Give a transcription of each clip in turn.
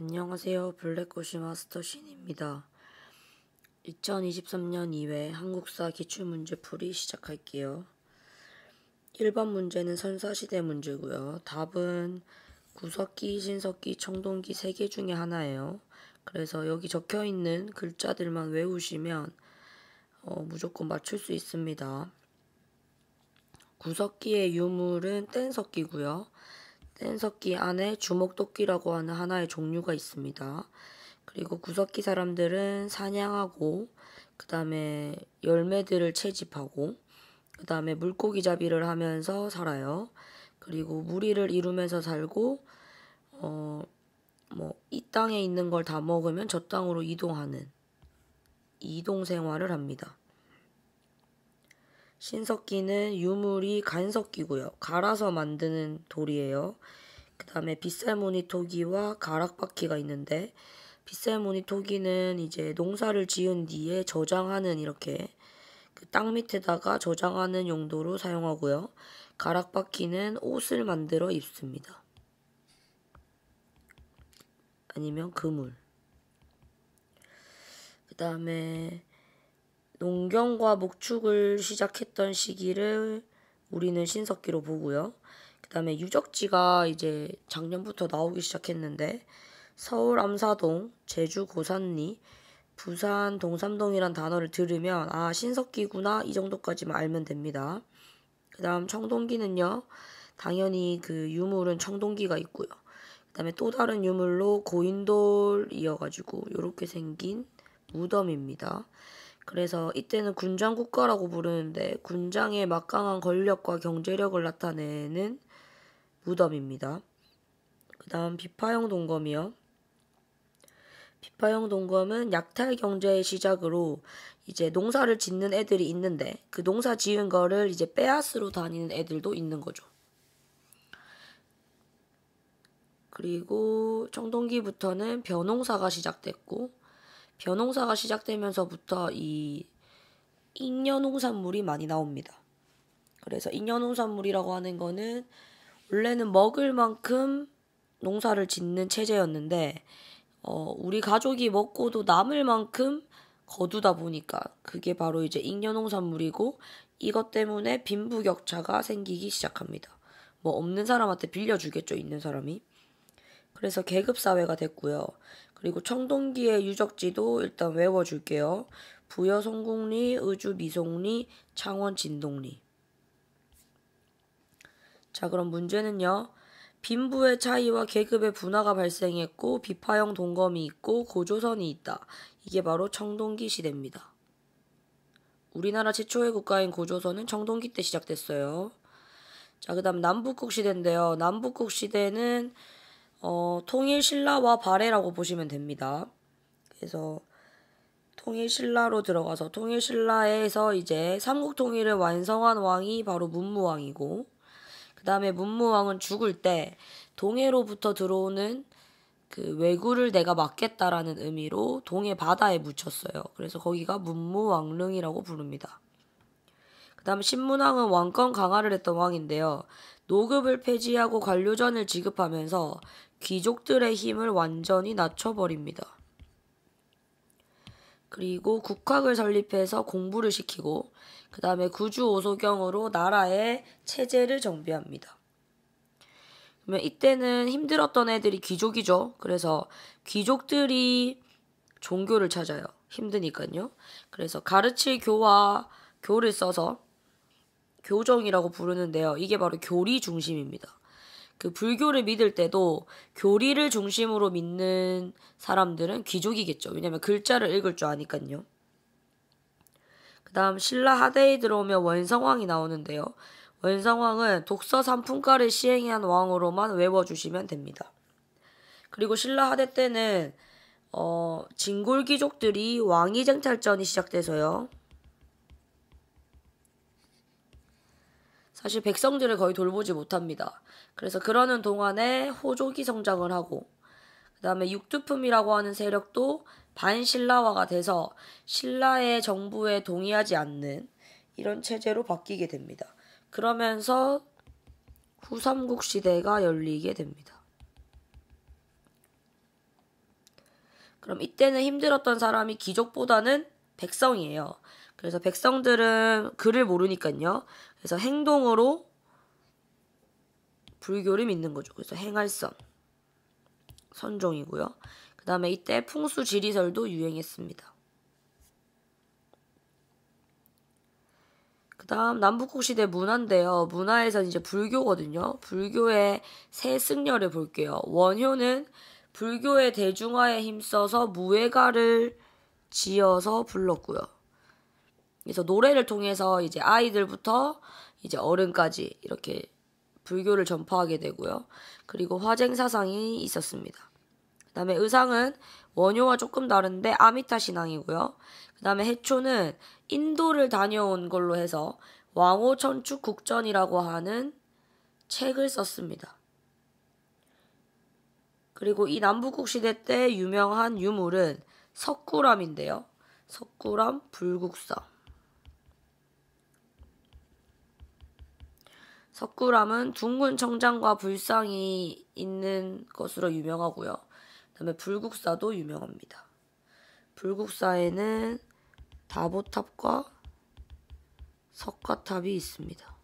안녕하세요. 블랙고시 마스터 신입니다. 2023년 2회 한국사 기출문제풀이 시작할게요. 1번 문제는 선사시대 문제고요. 답은 구석기, 신석기, 청동기 3개 중에 하나예요. 그래서 여기 적혀있는 글자들만 외우시면 무조건 맞출 수 있습니다. 구석기의 유물은 뗀석기고요. 뗀석기 안에 주먹도끼라고 하는 하나의 종류가 있습니다. 그리고 구석기 사람들은 사냥하고 그 다음에 열매들을 채집하고 그 다음에 물고기 잡이를 하면서 살아요. 그리고 무리를 이루면서 살고 이 땅에 있는 걸 다 먹으면 저 땅으로 이동하는 이동 생활을 합니다. 신석기는 유물이 간석기고요. 갈아서 만드는 돌이에요. 그 다음에 빗살무늬 토기와 가락바퀴가 있는데 빗살무늬 토기는 이제 농사를 지은 뒤에 저장하는 이렇게 그 땅 밑에다가 저장하는 용도로 사용하고요. 가락바퀴는 옷을 만들어 입습니다. 아니면 그물. 그 다음에 농경과 목축을 시작했던 시기를 우리는 신석기로 보고요. 그 다음에 유적지가 이제 작년부터 나오기 시작했는데 서울 암사동, 제주 고산리, 부산 동삼동이란 단어를 들으면 아 신석기구나 이 정도까지만 알면 됩니다. 그 다음 청동기는요. 당연히 그 유물은 청동기가 있고요. 그 다음에 또 다른 유물로 고인돌이어가지고 이렇게 생긴 무덤입니다. 그래서 이때는 군장국가라고 부르는데 군장의 막강한 권력과 경제력을 나타내는 무덤입니다. 그 다음 비파형 동검이요. 비파형 동검은 약탈 경제의 시작으로 이제 농사를 짓는 애들이 있는데 그 농사 지은 거를 이제 빼앗으러 다니는 애들도 있는 거죠. 그리고 청동기부터는 벼농사가 시작됐고 벼농사가 시작되면서부터 이 잉여농산물이 많이 나옵니다. 그래서 잉여농산물이라고 하는 거는 원래는 먹을 만큼 농사를 짓는 체제였는데 우리 가족이 먹고도 남을 만큼 거두다 보니까 그게 바로 이제 잉여농산물이고 이것 때문에 빈부격차가 생기기 시작합니다. 뭐 없는 사람한테 빌려주겠죠, 있는 사람이. 그래서 계급사회가 됐고요. 그리고 청동기의 유적지도 일단 외워줄게요. 부여 송국리, 의주 미송리, 창원 진동리. 자, 그럼 문제는요. 빈부의 차이와 계급의 분화가 발생했고 비파형 동검이 있고 고조선이 있다. 이게 바로 청동기 시대입니다. 우리나라 최초의 국가인 고조선은 청동기 때 시작됐어요. 자, 그 다음 남북국 시대인데요. 남북국 시대는 통일신라와 발해라고 보시면 됩니다. 그래서 통일신라로 들어가서 통일신라에서 이제 삼국통일을 완성한 왕이 바로 문무왕이고 그 다음에 문무왕은 죽을 때 동해로부터 들어오는 그 왜구를 내가 막겠다라는 의미로 동해 바다에 묻혔어요. 그래서 거기가 문무왕릉이라고 부릅니다. 그 다음 신문왕은 왕권 강화를 했던 왕인데요. 노급을 폐지하고 관료전을 지급하면서 귀족들의 힘을 완전히 낮춰버립니다. 그리고 국학을 설립해서 공부를 시키고 그 다음에 구주오소경으로 나라의 체제를 정비합니다. 그러면 이때는 힘들었던 애들이 귀족이죠. 그래서 귀족들이 종교를 찾아요. 힘드니까요. 그래서 가르칠 교를 써서 교정이라고 부르는데요. 이게 바로 교리 중심입니다. 그 불교를 믿을 때도 교리를 중심으로 믿는 사람들은 귀족이겠죠. 왜냐면 글자를 읽을 줄 아니까요. 그 다음 신라 하대에 들어오면 원성왕이 나오는데요. 원성왕은 독서 3품가를 시행한 왕으로만 외워주시면 됩니다. 그리고 신라 하대 때는 진골귀족들이 왕위쟁탈전이 시작돼서요. 사실 백성들을 거의 돌보지 못합니다. 그래서 그러는 동안에 호족이 성장을 하고 그 다음에 육두품이라고 하는 세력도 반신라화가 돼서 신라의 정부에 동의하지 않는 이런 체제로 바뀌게 됩니다. 그러면서 후삼국 시대가 열리게 됩니다. 그럼 이때는 힘들었던 사람이 귀족보다는 백성이에요. 그래서 백성들은 글을 모르니까요. 그래서 행동으로 불교를 믿는 거죠. 그래서 행할선, 선종이고요. 그 다음에 이때 풍수지리설도 유행했습니다. 그 다음 남북국 시대 문화인데요. 문화에서는 이제 불교거든요. 불교의 세 승려를 볼게요. 원효는 불교의 대중화에 힘써서 무예가를 지어서 불렀고요. 그래서 노래를 통해서 이제 아이들부터 이제 어른까지 이렇게 불교를 전파하게 되고요. 그리고 화쟁사상이 있었습니다. 그 다음에 의상은 원효와 조금 다른데 아미타 신앙이고요. 그 다음에 해초는 인도를 다녀온 걸로 해서 왕호천축 국전이라고 하는 책을 썼습니다. 그리고 이 남북국 시대 때 유명한 유물은 석굴암인데요. 석굴암 불국사. 석굴암은 둥근 청장과 불상이 있는 것으로 유명하고요. 그 다음에 불국사도 유명합니다. 불국사에는 다보탑과 석가탑이 있습니다.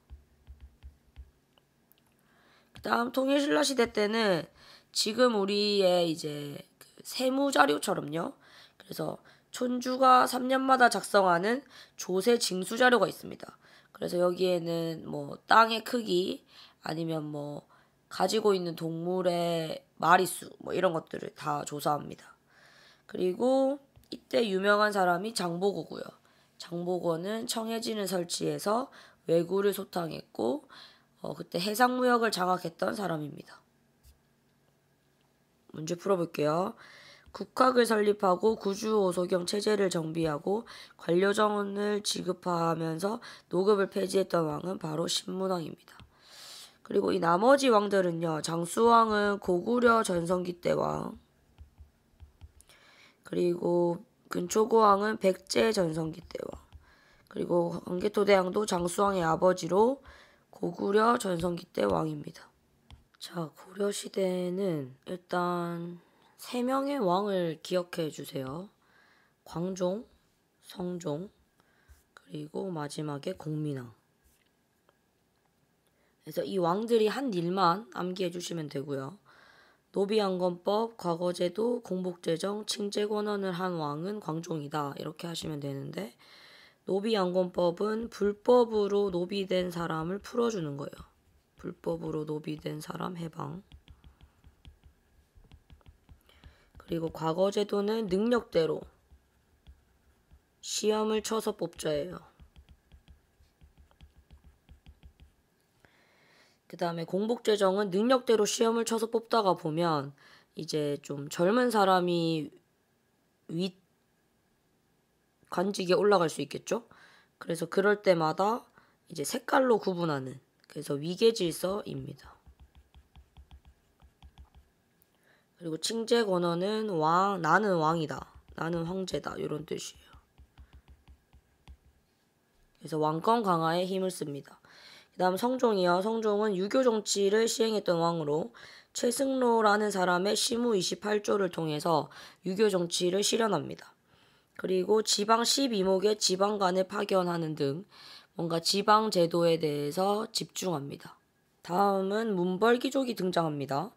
그 다음 통일신라 시대 때는 지금 우리의 이제 그 세무자료처럼요. 그래서 촌주가 3년마다 작성하는 조세 징수 자료가 있습니다. 그래서 여기에는 뭐 땅의 크기 아니면 뭐 가지고 있는 동물의 마리수 뭐 이런 것들을 다 조사합니다. 그리고 이때 유명한 사람이 장보고고요. 장보고는 청해진을 설치해서 왜구를 소탕했고 그때 해상무역을 장악했던 사람입니다. 문제 풀어볼게요. 국학을 설립하고 구주오소경 체제를 정비하고 관료정을 지급화하면서 노급을 폐지했던 왕은 바로 신문왕입니다. 그리고 이 나머지 왕들은요. 장수왕은 고구려 전성기 때 왕, 그리고 근초고왕은 백제 전성기 때 왕, 그리고 광개토대왕도 장수왕의 아버지로 고구려 전성기 때 왕입니다. 자, 고려시대에는 일단 3명의 왕을 기억해 주세요. 광종, 성종, 그리고 마지막에 공민왕. 그래서 이 왕들이 한 일만 암기해 주시면 되고요. 노비양건법, 과거제도, 공복제정, 칭제권원을 한 왕은 광종이다. 이렇게 하시면 되는데 노비양건법은 불법으로 노비된 사람을 풀어주는 거예요. 불법으로 노비된 사람 해방. 그리고 과거제도는 능력대로 시험을 쳐서 뽑자예요. 그 다음에 공복제정은 능력대로 시험을 쳐서 뽑다가 보면 이제 좀 젊은 사람이 윗 관직에 올라갈 수 있겠죠? 그래서 그럴 때마다 이제 색깔로 구분하는, 그래서 위계질서입니다. 그리고 칭제권원은 왕, 나는 왕이다, 나는 황제다 이런 뜻이에요. 그래서 왕권 강화에 힘을 씁니다. 그 다음 성종이요. 성종은 유교 정치를 시행했던 왕으로 최승로라는 사람의 시무 28조를 통해서 유교 정치를 실현합니다. 그리고 지방 12목의 지방관을 파견하는 등 뭔가 지방 제도에 대해서 집중합니다. 다음은 문벌귀족이 등장합니다.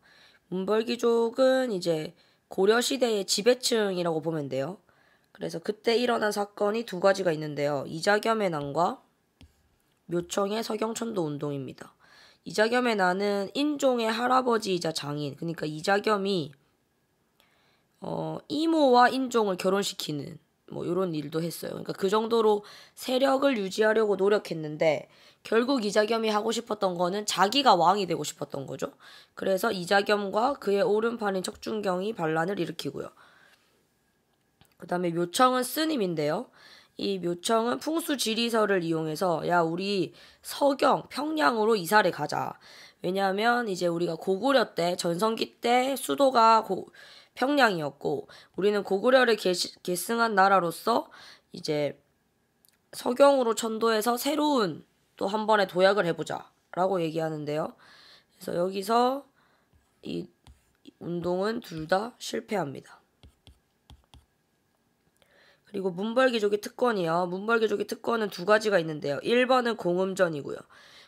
문벌귀족은 이제 고려시대의 지배층이라고 보면 돼요. 그래서 그때 일어난 사건이 2가지가 있는데요. 이자겸의 난과 묘청의 서경천도 운동입니다. 이자겸의 난은 인종의 할아버지이자 장인, 그러니까 이자겸이 이모와 인종을 결혼시키는 뭐 이런 일도 했어요. 그러니까 그 정도로 세력을 유지하려고 노력했는데 결국 이자겸이 하고 싶었던 거는 자기가 왕이 되고 싶었던 거죠. 그래서 이자겸과 그의 오른팔인 척준경이 반란을 일으키고요. 그 다음에 묘청은 스님인데요. 이 묘청은 풍수지리설을 이용해서 야 우리 서경 평양으로 이사를 가자. 왜냐하면 이제 우리가 고구려 때 전성기 때 수도가 평양이었고 우리는 고구려를 계승한 나라로서 이제 서경으로 천도해서 새로운 또 한 번의 도약을 해보자 라고 얘기하는데요. 그래서 여기서 이 운동은 둘 다 실패합니다. 그리고 문벌귀족의 특권이요. 문벌귀족의 특권은 두 가지가 있는데요. 1번은 공음전이고요.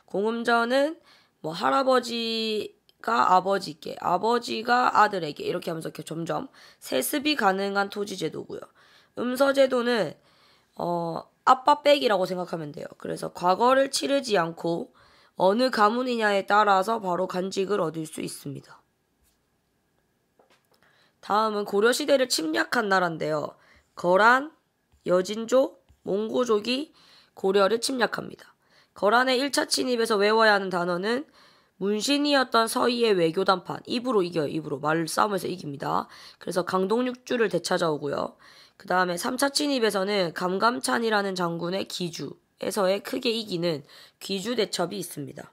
공음전은 뭐 할아버지가 아버지께, 아버지가 아들에게 이렇게 하면서 점점 세습이 가능한 토지제도고요. 음서제도는 아빠 빽이라고 생각하면 돼요. 그래서 과거를 치르지 않고 어느 가문이냐에 따라서 바로 간직을 얻을 수 있습니다. 다음은 고려시대를 침략한 나라인데요. 거란, 여진족, 몽고족이 고려를 침략합니다. 거란의 1차 침입에서 외워야 하는 단어는 문신이었던 서희의 외교단판. 입으로 이겨요. 입으로. 말싸움에서 이깁니다. 그래서 강동육주를 되찾아오고요. 그 다음에 3차 침입에서는 감감찬이라는 장군의 기주에서의 크게 이기는 귀주대첩이 있습니다.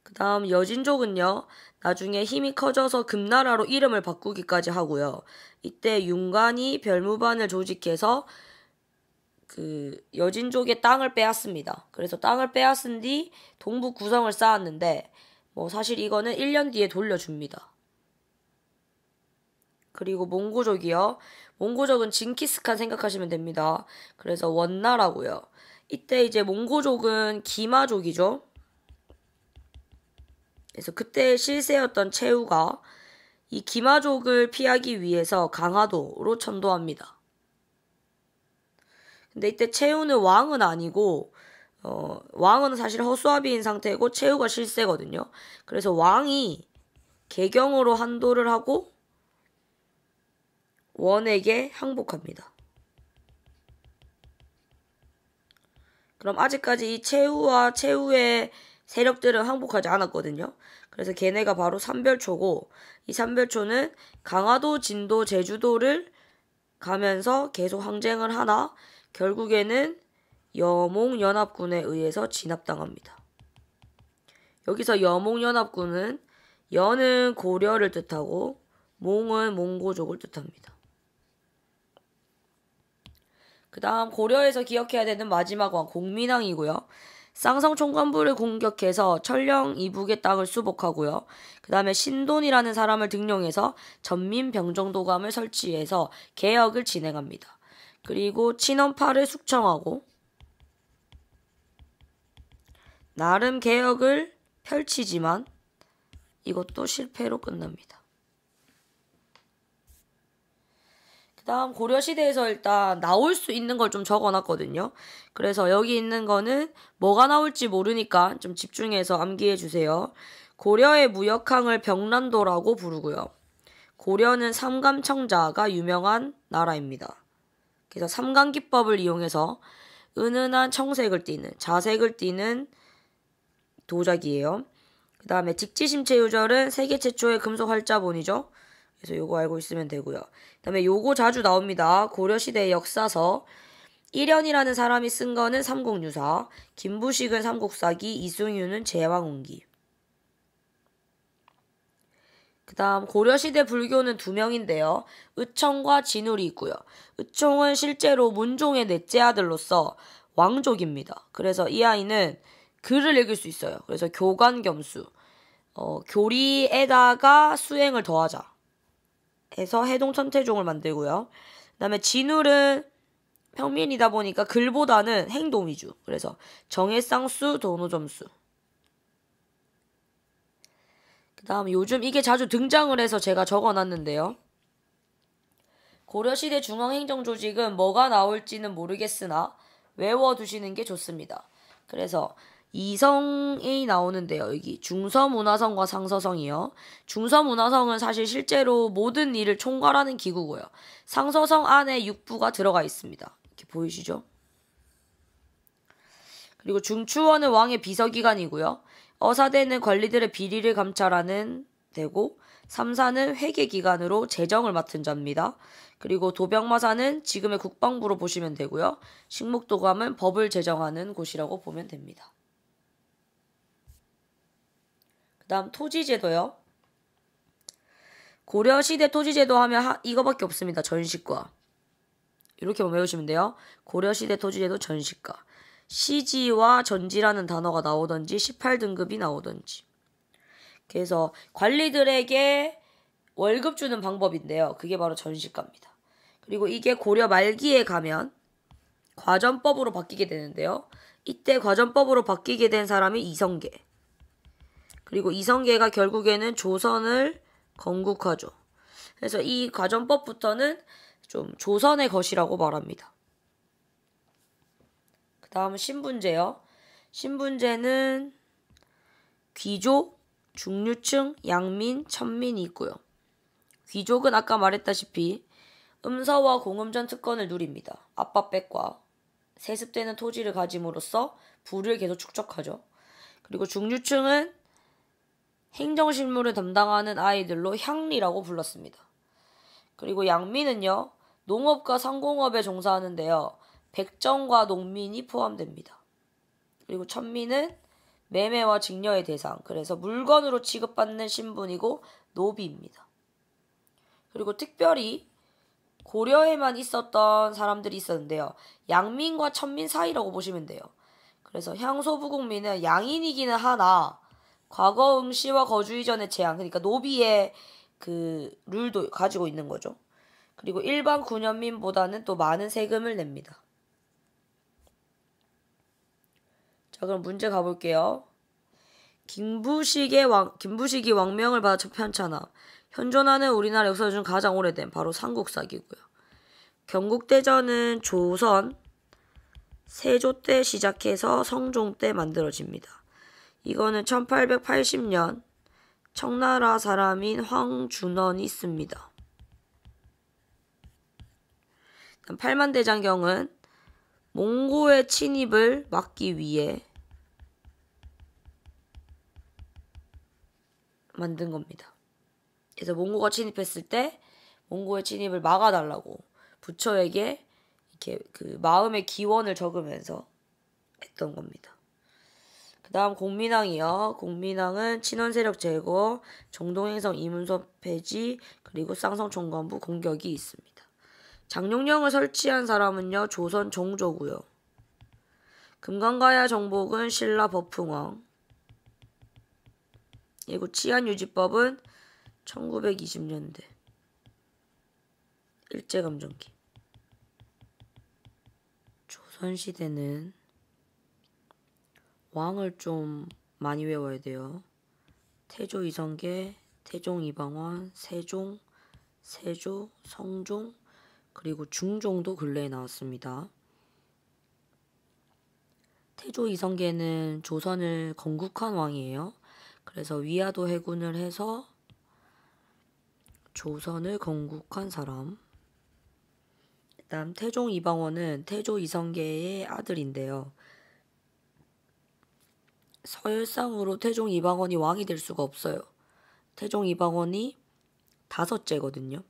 그 다음 여진족은요. 나중에 힘이 커져서 금나라로 이름을 바꾸기까지 하고요. 이때 윤관이 별무반을 조직해서 여진족의 땅을 빼앗습니다. 그래서 땅을 빼앗은 뒤 동북 구성을 쌓았는데 사실 이거는 1년 뒤에 돌려줍니다. 그리고 몽고족이요. 몽고족은 징기스칸 생각하시면 됩니다. 그래서 원나라고요. 이때 이제 몽고족은 기마족이죠. 그래서 그때 실세였던 최후가 이 기마족을 피하기 위해서 강화도로 천도합니다. 근데 이때 최후는 왕은 아니고 왕은 사실 허수아비인 상태고 최후가 실세거든요. 그래서 왕이 개경으로 한도를 하고 원에게 항복합니다. 그럼 아직까지 이 최후와 최후의 세력들은 항복하지 않았거든요. 그래서 걔네가 바로 삼별초고 이 삼별초는 강화도, 진도, 제주도를 가면서 계속 항쟁을 하나 결국에는 여몽연합군에 의해서 진압당합니다. 여기서 여몽연합군은 여는 고려를 뜻하고 몽은 몽고족을 뜻합니다. 그 다음 고려에서 기억해야 되는 마지막 왕 공민왕이고요. 쌍성 총관부를 공격해서 천령 이북의 땅을 수복하고요. 그 다음에 신돈이라는 사람을 등용해서 전민병정도감을 설치해서 개혁을 진행합니다. 그리고 친원파를 숙청하고 나름 개혁을 펼치지만 이것도 실패로 끝납니다. 다음 고려시대에서 일단 나올 수 있는 걸 좀 적어놨거든요. 그래서 여기 있는 거는 뭐가 나올지 모르니까 좀 집중해서 암기해주세요. 고려의 무역항을 병란도라고 부르고요. 고려는 삼감청자가 유명한 나라입니다. 그래서 삼감기법을 이용해서 은은한 청색을 띠는, 자색을 띠는 도자기예요. 그 다음에 직지심체유절은 세계 최초의 금속 활자본이죠. 그래서 요거 알고 있으면 되고요. 그 다음에 요거 자주 나옵니다. 고려시대의 역사서. 일현이라는 사람이 쓴 거는 삼국유사, 김부식은 삼국사기, 이승유는 제왕운기. 그 다음 고려시대 불교는 두 명인데요. 의청과 진울이 있고요. 의청은 실제로 문종의 넷째 아들로서 왕족입니다. 그래서 이 아이는 글을 읽을 수 있어요. 그래서 교관겸수. 교리에다가 수행을 더하자 해서 해동천태종을 만들고요. 그 다음에 진울은 평민이다 보니까 글보다는 행동 위주. 그래서 정해쌍수, 도노점수. 그 다음 요즘 이게 자주 등장을 해서 제가 적어놨는데요. 고려시대 중앙행정조직은 뭐가 나올지는 모르겠으나 외워두시는 게 좋습니다. 그래서 이성이 나오는데요. 여기 중서문화성과 상서성이요. 중서문화성은 사실 실제로 모든 일을 총괄하는 기구고요. 상서성 안에 육부가 들어가 있습니다. 이렇게 보이시죠? 그리고 중추원은 왕의 비서기관이고요. 어사대는 관리들의 비리를 감찰하는 데고, 삼사는 회계기관으로 재정을 맡은 자입니다. 그리고 도병마사는 지금의 국방부로 보시면 되고요. 식목도감은 법을 제정하는 곳이라고 보면 됩니다. 그 다음 토지제도요. 고려시대 토지제도 하면 이거밖에 없습니다. 전시과. 이렇게만 외우시면 돼요. 고려시대 토지제도 전시과. 시지와 전지라는 단어가 나오던지 18등급이 나오던지. 그래서 관리들에게 월급 주는 방법인데요. 그게 바로 전시과입니다. 그리고 이게 고려 말기에 가면 과전법으로 바뀌게 되는데요. 이때 과전법으로 바뀌게 된 사람이 이성계. 그리고 이성계가 결국에는 조선을 건국하죠. 그래서 이 과전법부터는 좀 조선의 것이라고 말합니다. 그 다음은 신분제요. 신분제는 귀족, 중류층, 양민, 천민이 있고요. 귀족은 아까 말했다시피 음서와 공음전 특권을 누립니다. 압박백과 세습되는 토지를 가짐으로써 부를 계속 축적하죠. 그리고 중류층은 행정실무를 담당하는 아이들로 향리라고 불렀습니다. 그리고 양민은요, 농업과 상공업에 종사하는데요, 백정과 농민이 포함됩니다. 그리고 천민은 매매와 직녀의 대상, 그래서 물건으로 취급받는 신분이고 노비입니다. 그리고 특별히 고려에만 있었던 사람들이 있었는데요. 양민과 천민 사이라고 보시면 돼요. 그래서 향소부국민은 양인이기는 하나 과거 응시와 거주 이전의 제한, 그러니까 노비의 그 룰도 가지고 있는 거죠. 그리고 일반 군현민보다는 또 많은 세금을 냅니다. 자, 그럼 문제 가볼게요. 김부식이 왕명을 받아 편찬함. 현존하는 우리나라 역사 중 가장 오래된 바로 삼국사기고요. 경국대전은 조선 세조 때 시작해서 성종 때 만들어집니다. 이거는 1880년 청나라 사람인 황준원이 있습니다. 팔만대장경은 몽고의 침입을 막기 위해 만든 겁니다. 그래서 몽고가 침입했을 때 몽고의 침입을 막아달라고 부처에게 이렇게 그 마음의 기원을 적으면서 했던 겁니다. 그 다음 공민왕이요. 공민왕은 친원세력 제거, 정동행성 이문서 폐지, 그리고 쌍성총관부 공격이 있습니다. 장룡령을 설치한 사람은요, 조선 종조고요. 금강가야 정복은 신라 버풍왕. 그리고 치안유지법은 1920년대 일제감정기. 조선시대는 왕을 좀 많이 외워야 돼요. 태조 이성계, 태종 이방원, 세종, 세조, 성종, 그리고 중종도 근래에 나왔습니다. 태조 이성계는 조선을 건국한 왕이에요. 그래서 위화도 해군을 해서 조선을 건국한 사람. 일단 태종 이방원은 태조 이성계의 아들인데요. 서열상으로 태종 이방원이 왕이 될 수가 없어요. 태종 이방원이 5째거든요.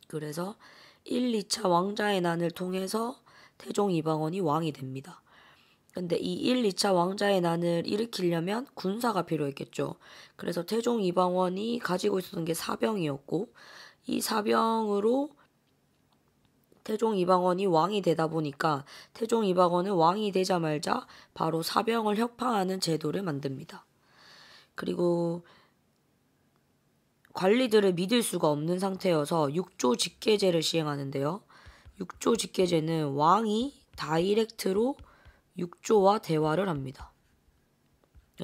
그래서 1, 2차 왕자의 난을 통해서 태종 이방원이 왕이 됩니다. 근데 이 1, 2차 왕자의 난을 일으키려면 군사가 필요했겠죠. 그래서 태종 이방원이 가지고 있었던 게 사병이었고, 이 사병으로 태종 이방원이 왕이 되다 보니까 태종 이방원은 왕이 되자마자 바로 사병을 혁파하는 제도를 만듭니다. 그리고 관리들을 믿을 수가 없는 상태여서 육조 직계제를 시행하는데요. 육조 직계제는 왕이 다이렉트로 육조와 대화를 합니다.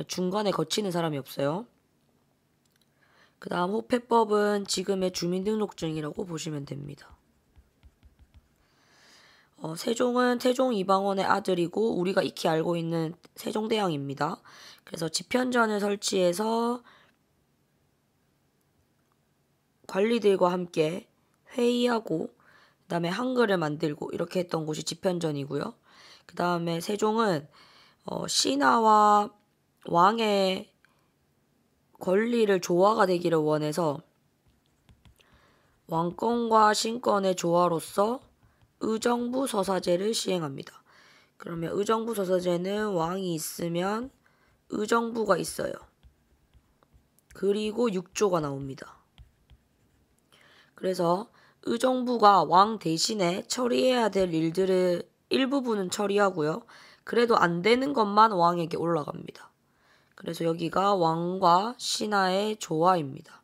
중간에 거치는 사람이 없어요. 그 다음 호패법은 지금의 주민등록증이라고 보시면 됩니다. 세종은 태종 이방원의 아들이고 우리가 익히 알고 있는 세종대왕입니다. 그래서 집현전을 설치해서 관리들과 함께 회의하고 그 다음에 한글을 만들고 이렇게 했던 곳이 집현전이고요. 그 다음에 세종은 신하와 왕의 권리를 조화가 되기를 원해서 왕권과 신권의 조화로서 의정부 서사제를 시행합니다. 그러면 의정부 서사제는 왕이 있으면 의정부가 있어요. 그리고 육조가 나옵니다. 그래서 의정부가 왕 대신에 처리해야 될 일들을 일부분은 처리하고요. 그래도 안 되는 것만 왕에게 올라갑니다. 그래서 여기가 왕과 신하의 조화입니다.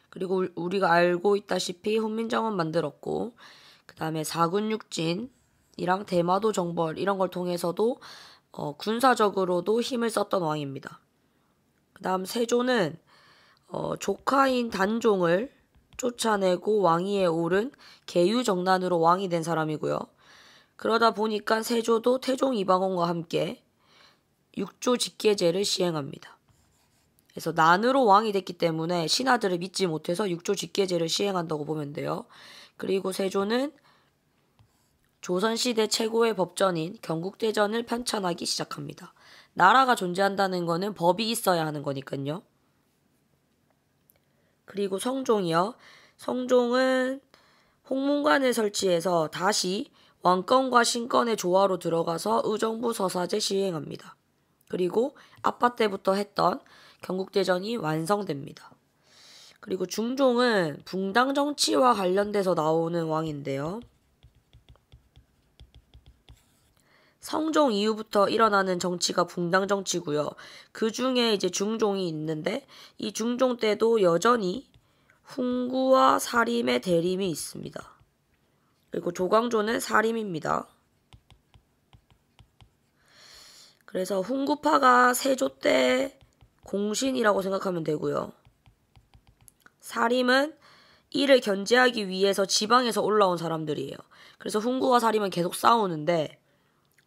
그리고 우리가 알고 있다시피 훈민정음 만들었고, 그 다음에 사군육진이랑 대마도 정벌 이런 걸 통해서도 군사적으로도 힘을 썼던 왕입니다. 그 다음 세조는 조카인 단종을 쫓아내고 왕위에 오른 계유정난으로 왕이 된 사람이고요. 그러다 보니까 세조도 태종 이방원과 함께 육조 직계제를 시행합니다. 그래서 난으로 왕이 됐기 때문에 신하들을 믿지 못해서 육조 직계제를 시행한다고 보면 돼요. 그리고 세조는 조선시대 최고의 법전인 경국대전을 편찬하기 시작합니다. 나라가 존재한다는 거는 법이 있어야 하는 거니까요. 그리고 성종이요. 성종은 홍문관을 설치해서 다시 왕권과 신권의 조화로 들어가서 의정부 서사제 시행합니다. 그리고 아빠 때부터 했던 경국대전이 완성됩니다. 그리고 중종은 붕당 정치와 관련돼서 나오는 왕인데요. 성종 이후부터 일어나는 정치가 붕당 정치고요. 그 중에 이제 중종이 있는데 이 중종 때도 여전히 훈구와 사림의 대림이 있습니다. 그리고 조광조는 사림입니다. 그래서 훈구파가 세조 때 공신이라고 생각하면 되고요. 사림은 이를 견제하기 위해서 지방에서 올라온 사람들이에요. 그래서 훈구와 사림은 계속 싸우는데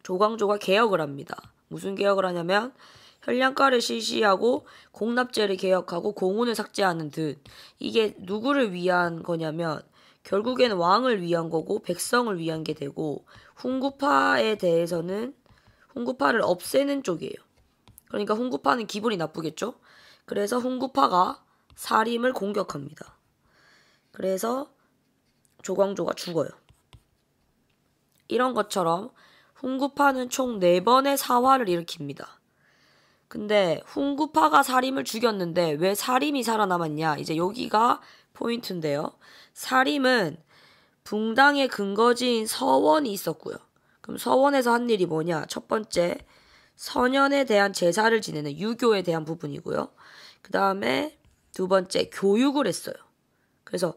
조광조가 개혁을 합니다. 무슨 개혁을 하냐면 현량가를 실시하고 공납제를 개혁하고 공훈을 삭제하는 듯. 이게 누구를 위한 거냐면 결국에는 왕을 위한 거고 백성을 위한 게 되고 훈구파에 대해서는 훈구파를 없애는 쪽이에요. 그러니까 훈구파는 기분이 나쁘겠죠. 그래서 훈구파가 사림을 공격합니다. 그래서 조광조가 죽어요. 이런 것처럼 훈구파는 총 4번의 사화를 일으킵니다. 근데 훈구파가 사림을 죽였는데 왜 사림이 살아남았냐? 이제 여기가 포인트인데요. 사림은 붕당의 근거지인 서원이 있었고요. 그럼 서원에서 한 일이 뭐냐? 첫 번째, 선현에 대한 제사를 지내는 유교에 대한 부분이고요. 그 다음에 두 번째, 교육을 했어요. 그래서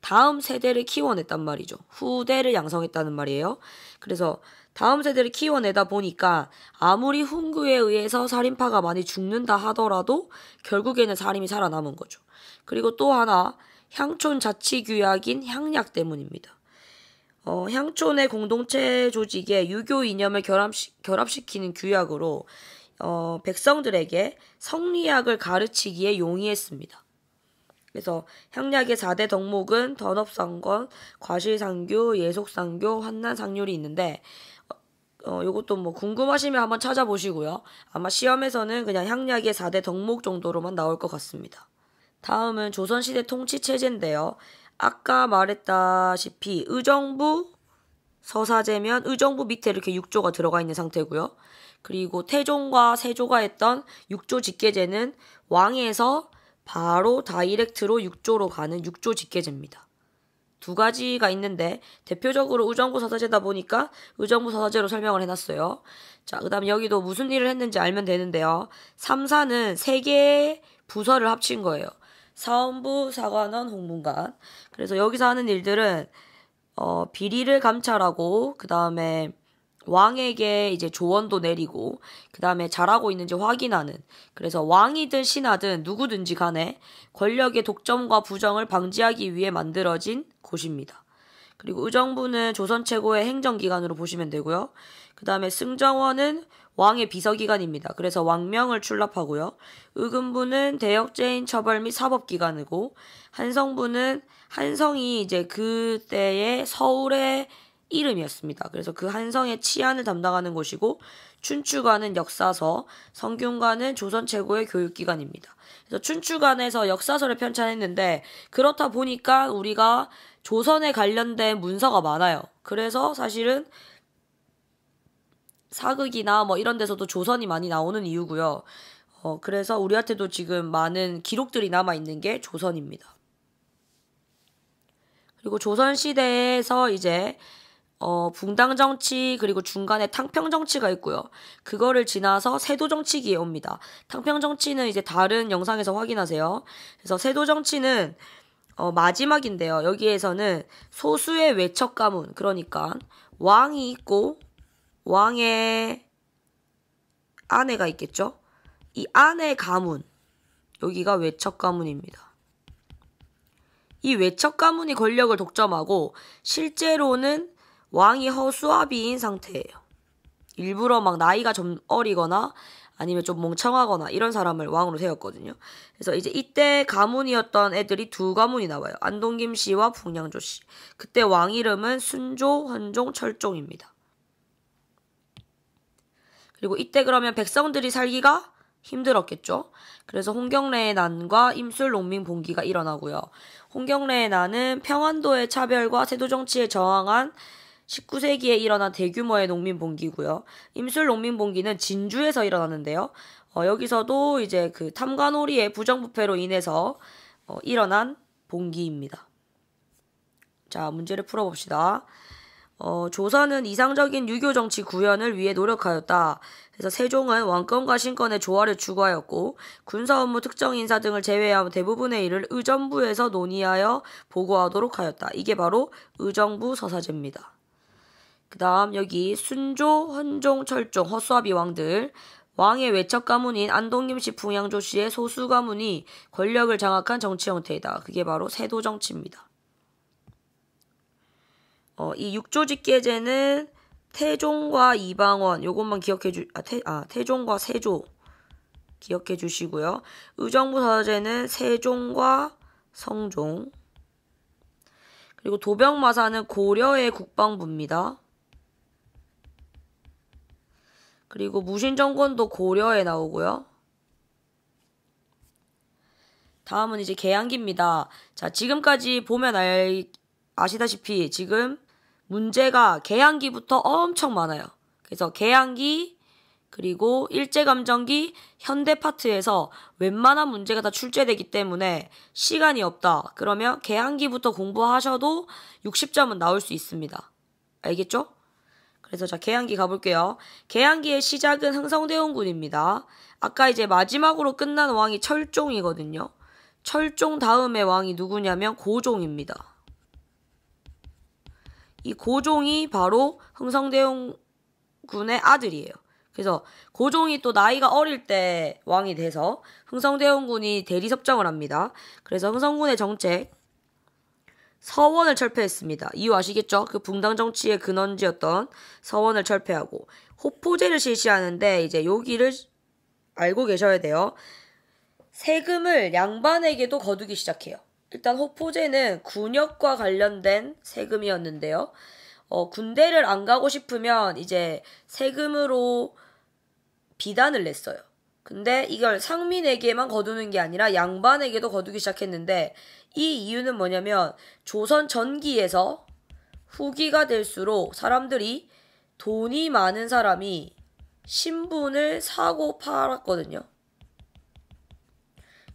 다음 세대를 키워냈단 말이죠. 후대를 양성했다는 말이에요. 그래서 다음 세대를 키워내다 보니까 아무리 훈구에 의해서 살인파가 많이 죽는다 하더라도 결국에는 사림이 살아남은 거죠. 그리고 또 하나, 향촌 자치규약인 향약 때문입니다. 향촌의 공동체 조직에 유교 이념을 결합시키는 규약으로 백성들에게 성리학을 가르치기에 용이했습니다. 그래서 향약의 4대 덕목은 던업상권, 과실상교, 예속상교, 환난상률이 있는데 요것도 뭐 궁금하시면 한번 찾아보시고요. 아마 시험에서는 그냥 향약의 4대 덕목 정도로만 나올 것 같습니다. 다음은 조선시대 통치체제인데요. 아까 말했다시피 의정부 서사제면 의정부 밑에 이렇게 육조가 들어가 있는 상태고요. 그리고 태종과 세조가 했던 육조 직계제는 왕에서 바로 다이렉트로 육조로 가는 육조 직계제입니다. 두 가지가 있는데 대표적으로 의정부 서사제다 보니까 의정부 서사제로 설명을 해놨어요. 자, 그 다음 여기도 무슨 일을 했는지 알면 되는데요. 3사는 3개의 부서를 합친 거예요. 사헌부, 사관원, 홍문관. 그래서 여기서 하는 일들은 비리를 감찰하고 그 다음에 왕에게 이제 조언도 내리고 그 다음에 잘하고 있는지 확인하는, 그래서 왕이든 신하든 누구든지 간에 권력의 독점과 부정을 방지하기 위해 만들어진 곳입니다. 그리고 의정부는 조선 최고의 행정기관으로 보시면 되고요. 그 다음에 승정원은 왕의 비서기관입니다. 그래서 왕명을 출납하고요. 의금부는 대역죄인 처벌 및 사법기관이고, 한성부는 한성이 이제 그때의 서울의 이름이었습니다. 그래서 그 한성의 치안을 담당하는 곳이고, 춘추관은 역사서, 성균관은 조선 최고의 교육기관입니다. 그래서 춘추관에서 역사서를 편찬했는데 그렇다 보니까 우리가 조선에 관련된 문서가 많아요. 그래서 사실은 사극이나 뭐 이런 데서도 조선이 많이 나오는 이유고요. 그래서 우리한테도 지금 많은 기록들이 남아있는 게 조선입니다. 그리고 조선시대에서 이제 붕당 정치 그리고 중간에 탕평 정치가 있고요. 그거를 지나서 세도 정치기에 옵니다. 탕평 정치는 이제 다른 영상에서 확인하세요. 그래서 세도 정치는 마지막인데요. 여기에서는 소수의 외척 가문, 그러니까 왕이 있고 왕의 아내가 있겠죠. 이 아내 가문, 여기가 외척 가문입니다. 이 외척 가문이 권력을 독점하고 실제로는 왕이 허수아비인 상태예요. 일부러 막 나이가 좀 어리거나 아니면 좀 멍청하거나 이런 사람을 왕으로 세웠거든요. 그래서 이제 이때 가문이었던 애들이 두 가문이 나와요. 안동김 씨와 풍량조 씨. 그때 왕 이름은 순조, 헌종, 철종입니다. 그리고 이때 그러면 백성들이 살기가 힘들었겠죠. 그래서 홍경래의 난과 임술 농민 봉기가 일어나고요. 홍경래의 난은 평안도의 차별과 세도 정치에 저항한 19세기에 일어난 대규모의 농민 봉기고요. 임술 농민 봉기는 진주에서 일어났는데요. 여기서도 이제 그 탐관오리의 부정부패로 인해서 일어난 봉기입니다. 자, 문제를 풀어봅시다. 조선은 이상적인 유교 정치 구현을 위해 노력하였다. 그래서 세종은 왕권과 신권의 조화를 추구하였고 군사 업무 특정 인사 등을 제외한 대부분의 일을 의정부에서 논의하여 보고하도록 하였다. 이게 바로 의정부 서사제입니다. 그 다음 여기 순조, 헌종, 철종, 허수아비 왕들, 왕의 외척 가문인 안동김씨, 풍양조씨의 소수 가문이 권력을 장악한 정치 형태이다. 그게 바로 세도 정치입니다. 이 육조직계제는 태종과 이방원, 요것만 태종과 세조 기억해 주시고요. 의정부 서사제는 세종과 성종. 그리고 도병마사는 고려의 국방부입니다. 그리고 무신정권도 고려에 나오고요. 다음은 이제 계양기입니다. 자, 지금까지 보면 아시다시피 지금 문제가 계양기부터 엄청 많아요. 그래서 계양기 그리고 일제감정기 현대 파트에서 웬만한 문제가 다 출제되기 때문에 시간이 없다. 그러면 계양기부터 공부하셔도 60점은 나올 수 있습니다. 알겠죠? 그래서 자, 계양기 가볼게요. 계양기의 시작은 흥성대원군입니다. 아까 이제 마지막으로 끝난 왕이 철종이거든요. 철종 다음의 왕이 누구냐면 고종입니다. 이 고종이 바로 흥성대원군의 아들이에요. 그래서 고종이 또 나이가 어릴 때 왕이 돼서 흥성대원군이 대리섭정을 합니다. 그래서 흥성군의 정책, 서원을 철폐했습니다. 이유 아시겠죠? 그 붕당 정치의 근원지였던 서원을 철폐하고 호포제를 실시하는데 이제 여기를 알고 계셔야 돼요. 세금을 양반에게도 거두기 시작해요. 일단 호포제는 군역과 관련된 세금이었는데요. 군대를 안 가고 싶으면 이제 세금으로 비단을 냈어요. 근데 이걸 상민에게만 거두는 게 아니라 양반에게도 거두기 시작했는데 이 이유는 뭐냐면 조선 전기에서 후기가 될수록 사람들이 돈이 많은 사람이 신분을 사고 팔았거든요.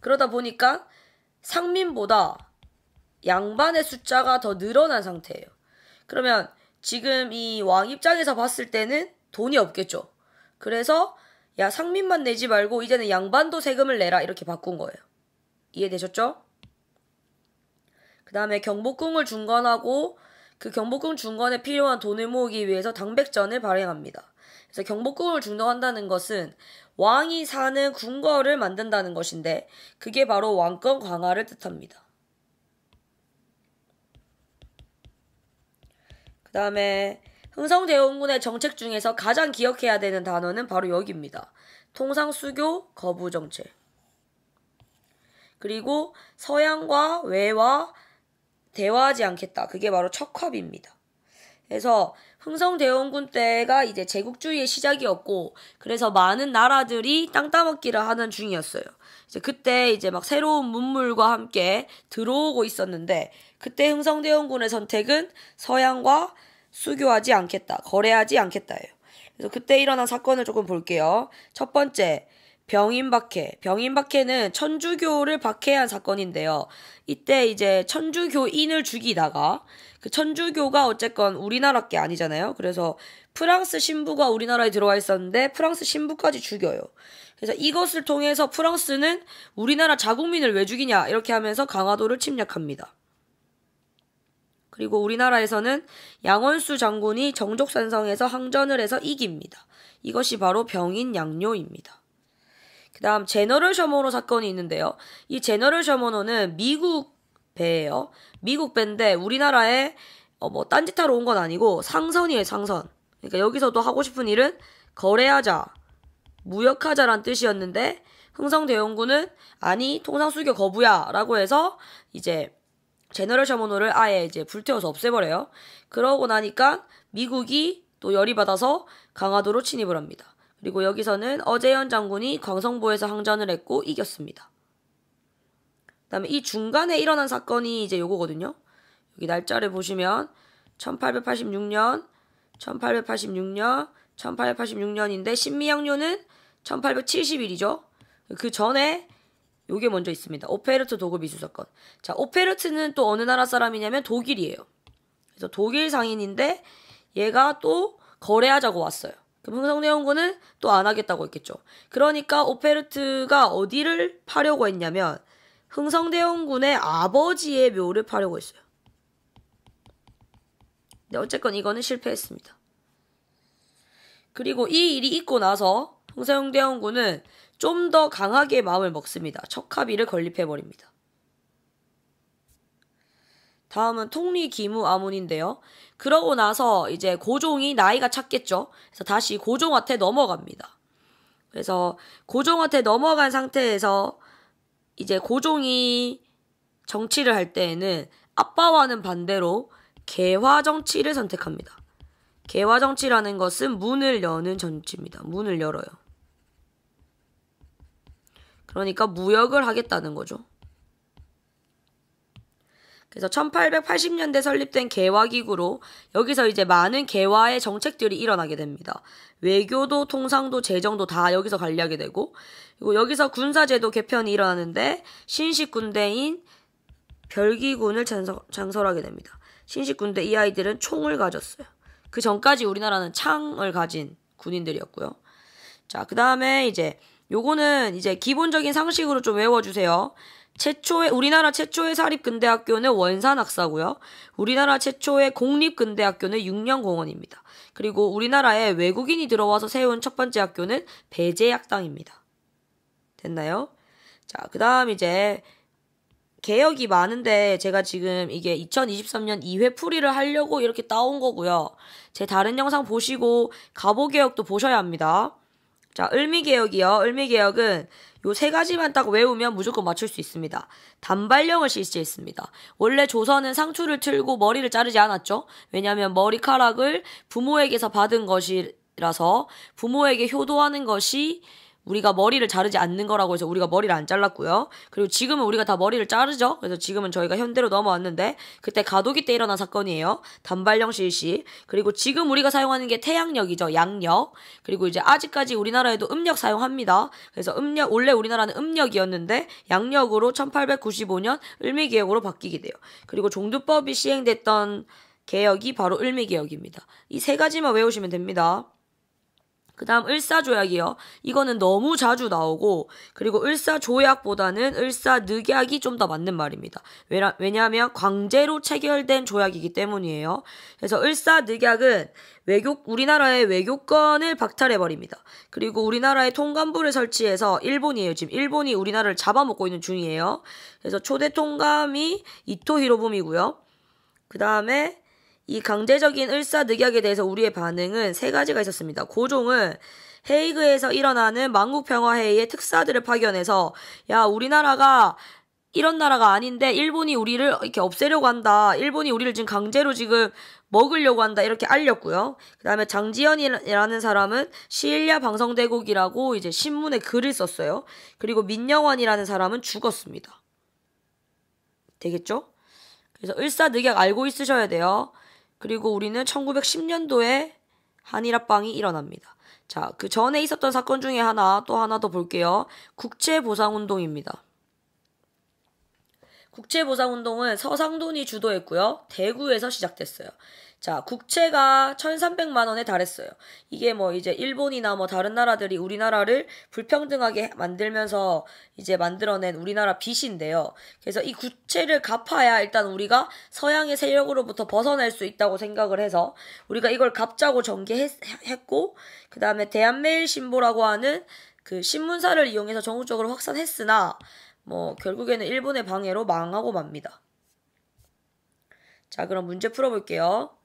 그러다 보니까 상민보다 양반의 숫자가 더 늘어난 상태예요. 그러면 지금 이 왕 입장에서 봤을 때는 돈이 없겠죠. 그래서 야, 상민만 내지 말고 이제는 양반도 세금을 내라 이렇게 바꾼 거예요. 이해되셨죠? 그 다음에 경복궁을 중건하고 그 경복궁 중건에 필요한 돈을 모으기 위해서 당백전을 발행합니다. 그래서 경복궁을 중건한다는 것은 왕이 사는 궁궐을 만든다는 것인데 그게 바로 왕권 강화를 뜻합니다. 그 다음에 흥성대원군의 정책 중에서 가장 기억해야 되는 단어는 바로 여기입니다. 통상수교 거부정책. 그리고 서양과 외와 대화하지 않겠다. 그게 바로 척화비입니다. 그래서 흥성대원군 때가 이제 제국주의의 시작이었고 그래서 많은 나라들이 땅 따먹기를 하는 중이었어요. 이제 그때 이제 막 새로운 문물과 함께 들어오고 있었는데 그때 흥성대원군의 선택은 서양과 수교하지 않겠다. 거래하지 않겠다예요. 그래서 그때 일어난 사건을 조금 볼게요. 첫 번째, 병인박해는 천주교를 박해한 사건인데요. 이때 이제 천주교인을 죽이다가 그 천주교가 어쨌건 우리나라 게 아니잖아요. 그래서 프랑스 신부가 우리나라에 들어와 있었는데 프랑스 신부까지 죽여요. 그래서 이것을 통해서 프랑스는 우리나라 자국민을 왜 죽이냐 이렇게 하면서 강화도를 침략합니다. 그리고 우리나라에서는 양원수 장군이 정족산성에서 항전을 해서 이깁니다. 이것이 바로 병인양요입니다. 그 다음 제너럴 셔머노 사건이 있는데요. 이 제너럴 셔머노는 미국 배예요. 미국 배인데 우리나라에 딴짓하러 온 건 아니고 상선이에요. 상선. 그러니까 여기서도 하고 싶은 일은 거래하자, 무역하자란 뜻이었는데 흥성대원군은 아니 통상수교 거부야 라고 해서 이제 제너럴 셔머노를 아예 이제 불태워서 없애버려요. 그러고 나니까 미국이 또 열이 받아서 강화도로 침입을 합니다. 그리고 여기서는 어재현 장군이 광성보에서 항전을 했고 이겼습니다. 그다음에 이 중간에 일어난 사건이 이제 요거거든요. 여기 날짜를 보시면 1886년, 1886년인데 신미양요는 1870일이죠. 그 전에 요게 먼저 있습니다. 오페르트 도구 미수 사건. 자, 오페르트는 또 어느 나라 사람이냐면 독일이에요. 그래서 독일 상인인데 얘가 또 거래하자고 왔어요. 그럼 흥성대원군은 또 안 하겠다고 했겠죠. 그러니까 오페르트가 어디를 파려고 했냐면 흥성대원군의 아버지의 묘를 파려고 했어요. 근데 어쨌건 이거는 실패했습니다. 그리고 이 일이 있고 나서 흥성대원군은 좀 더 강하게 마음을 먹습니다. 척하비를 건립해버립니다. 다음은 통리기무아문인데요. 그러고 나서 이제 고종이 나이가 찼겠죠. 그래서 다시 고종한테 넘어갑니다. 그래서 고종한테 넘어간 상태에서 이제 고종이 정치를 할 때에는 아빠와는 반대로 개화정치를 선택합니다. 개화정치라는 것은 문을 여는 정치입니다. 문을 열어요. 그러니까 무역을 하겠다는 거죠. 그래서 1880년대 설립된 개화기구로 여기서 이제 많은 개화의 정책들이 일어나게 됩니다. 외교도 통상도 재정도 다 여기서 관리하게 되고 그리고 여기서 군사제도 개편이 일어나는데 신식군대인 별기군을 창설하게 됩니다. 신식군대 이 아이들은 총을 가졌어요. 그 전까지 우리나라는 창을 가진 군인들이었고요. 자, 그 다음에 이제 요거는 이제 기본적인 상식으로 좀 외워주세요. 우리나라 최초의 사립근대학교는 원산학사고요. 우리나라 최초의 공립근대학교는 육령공원입니다. 그리고 우리나라에 외국인이 들어와서 세운 첫 번째 학교는 배제학당입니다. 됐나요? 자, 그 다음 이제 개혁이 많은데 제가 지금 이게 2023년 2회 풀이를 하려고 이렇게 따온 거고요. 제 다른 영상 보시고 가보개혁도 보셔야 합니다. 자, 을미개혁이요. 을미개혁은 요 세 가지만 딱 외우면 무조건 맞출 수 있습니다. 단발령을 실시했습니다. 원래 조선은 상투를 틀고 머리를 자르지 않았죠. 왜냐하면 머리카락을 부모에게서 받은 것이라서 부모에게 효도하는 것이 우리가 머리를 자르지 않는 거라고 해서 우리가 머리를 안 잘랐고요. 그리고 지금은 우리가 다 머리를 자르죠. 그래서 지금은 저희가 현대로 넘어왔는데 그때 가도기 때 일어난 사건이에요. 단발령 실시. 그리고 지금 우리가 사용하는 게 태양력이죠. 양력. 그리고 이제 아직까지 우리나라에도 음력 사용합니다. 그래서 원래 우리나라는 음력이었는데 양력으로 1895년 을미개혁으로 바뀌게 돼요. 그리고 종두법이 시행됐던 개혁이 바로 을미개혁입니다. 이 세 가지만 외우시면 됩니다. 그 다음 을사조약이요. 이거는 너무 자주 나오고 그리고 을사조약보다는 을사늑약이 좀 더 맞는 말입니다. 왜냐하면 강제로 체결된 조약이기 때문이에요. 그래서 을사늑약은 우리나라의 외교권을 박탈해버립니다. 그리고 우리나라에 통감부를 설치해서 일본이에요. 지금 일본이 우리나라를 잡아먹고 있는 중이에요. 그래서 초대 통감이 이토 히로부미고요. 그 다음에 이 강제적인 을사늑약에 대해서 우리의 반응은 세 가지가 있었습니다. 고종은 헤이그에서 일어나는 만국평화회의의 특사들을 파견해서 야, 우리나라가 이런 나라가 아닌데 일본이 우리를 이렇게 없애려고 한다. 일본이 우리를 지금 강제로 지금 먹으려고 한다. 이렇게 알렸고요. 그 다음에 장지연이라는 사람은 시일야 방성대국이라고 이제 신문에 글을 썼어요. 그리고 민영환이라는 사람은 죽었습니다. 되겠죠? 그래서 을사늑약 알고 있으셔야 돼요. 그리고 우리는 1910년도에 한일합방이 일어납니다. 자, 그 전에 있었던 사건 중에 또 하나 더 볼게요. 국채보상운동입니다. 국채보상운동은 서상돈이 주도했고요. 대구에서 시작됐어요. 자, 국채가 1,300만 원에 달했어요. 이게 뭐 이제 일본이나 뭐 다른 나라들이 우리나라를 불평등하게 만들면서 이제 만들어낸 우리나라 빚인데요. 그래서 이 국채를 갚아야 일단 우리가 서양의 세력으로부터 벗어날 수 있다고 생각을 해서 우리가 이걸 갚자고 전개했고, 그 다음에 대한매일신보라고 하는 그 신문사를 이용해서 전국적으로 확산했으나 뭐 결국에는 일본의 방해로 망하고 맙니다. 자, 그럼 문제 풀어볼게요.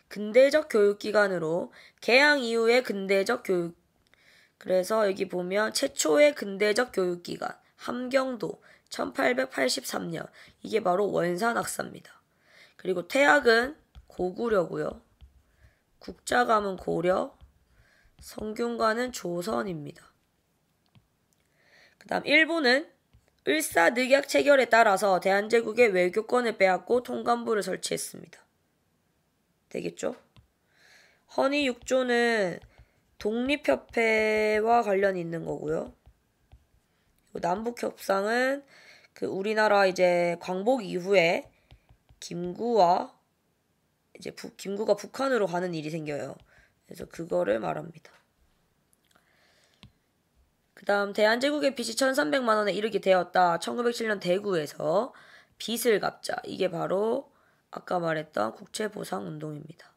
근대적 교육기관으로 개항 이후의 근대적 교육, 그래서 여기 보면 최초의 근대적 교육기관 함경도 1883년, 이게 바로 원산학사입니다. 그리고 태학은 고구려고요. 국자감은 고려, 성균관은 조선입니다. 그 다음 일본은 을사늑약 체결에 따라서 대한제국의 외교권을 빼앗고 통감부를 설치했습니다. 되겠죠? 허니 6조는 독립협회와 관련이 있는 거고요. 남북협상은 그 우리나라 이제 광복 이후에 김구가 북한으로 가는 일이 생겨요. 그래서 그거를 말합니다. 그 다음 대한제국의 빚이 1,300만 원에 이르게 되었다. 1907년 대구에서 빚을 갚자. 이게 바로 아까 말했던 국채보상운동입니다.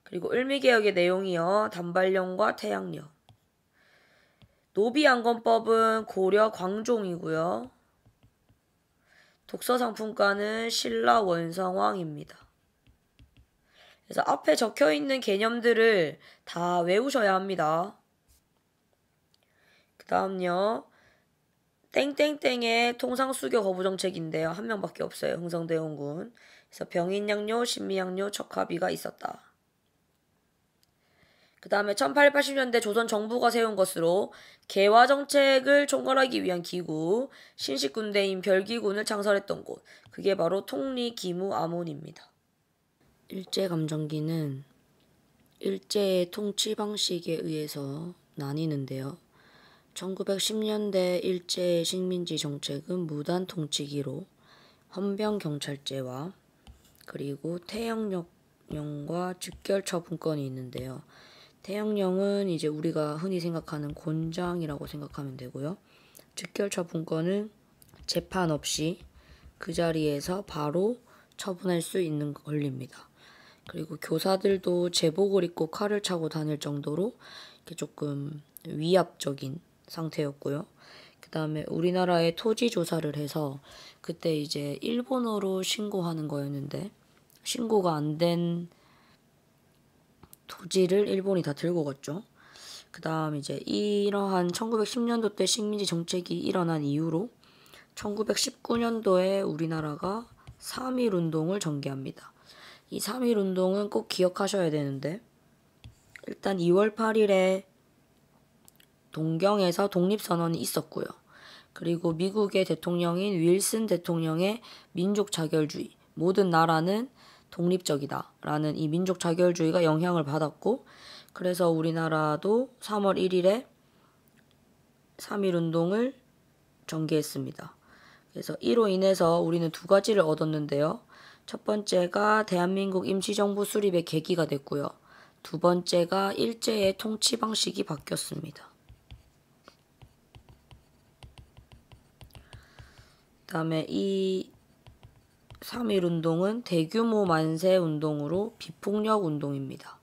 그리고 을미개혁의 내용이요. 단발령과 태양령. 노비안건법은 고려 광종이고요. 독서상품가는 신라 원성왕입니다. 그래서 앞에 적혀있는 개념들을 다 외우셔야 합니다. 그 다음요. 땡땡땡의 통상수교 거부 정책인데요. 한 명밖에 없어요. 흥성대원군. 그래서 병인양요, 신미양요, 척하비가 있었다. 그 다음에 1880년대 조선 정부가 세운 것으로 개화 정책을 총괄하기 위한 기구, 신식군대인 별기군을 창설했던 곳. 그게 바로 통리기무암원입니다. 일제감정기는 일제의 통치 방식에 의해서 나뉘는데요. 1910년대 일제의 식민지 정책은 무단 통치기로 헌병경찰제와 그리고 태형령과 즉결처분권이 있는데요. 태형령은 이제 우리가 흔히 생각하는 곤장이라고 생각하면 되고요. 즉결처분권은 재판 없이 그 자리에서 바로 처분할 수 있는 권리입니다. 그리고 교사들도 제복을 입고 칼을 차고 다닐 정도로 이렇게 조금 위압적인 상태였고요. 그 다음에 우리나라에 토지 조사를 해서 그때 이제 일본어로 신고하는 거였는데 신고가 안 된 토지를 일본이 다 들고 갔죠. 그 다음 이제 이러한 1910년도 때 식민지 정책이 일어난 이후로 1919년도에 우리나라가 3.1운동을 전개합니다. 이 3.1운동은 꼭 기억하셔야 되는데 일단 2월 8일에 동경에서 독립선언이 있었고요. 그리고 미국의 대통령인 윌슨 대통령의 민족 자결주의, 모든 나라는 독립적이다 라는 이 민족 자결주의가 영향을 받았고, 그래서 우리나라도 3월 1일에 3.1운동을 전개했습니다. 그래서 이로 인해서 우리는 두 가지를 얻었는데요. 첫 번째가 대한민국 임시정부 수립의 계기가 됐고요. 두 번째가 일제의 통치 방식이 바뀌었습니다. 그 다음에 이 3.1운동은 대규모 만세운동으로 비폭력운동입니다.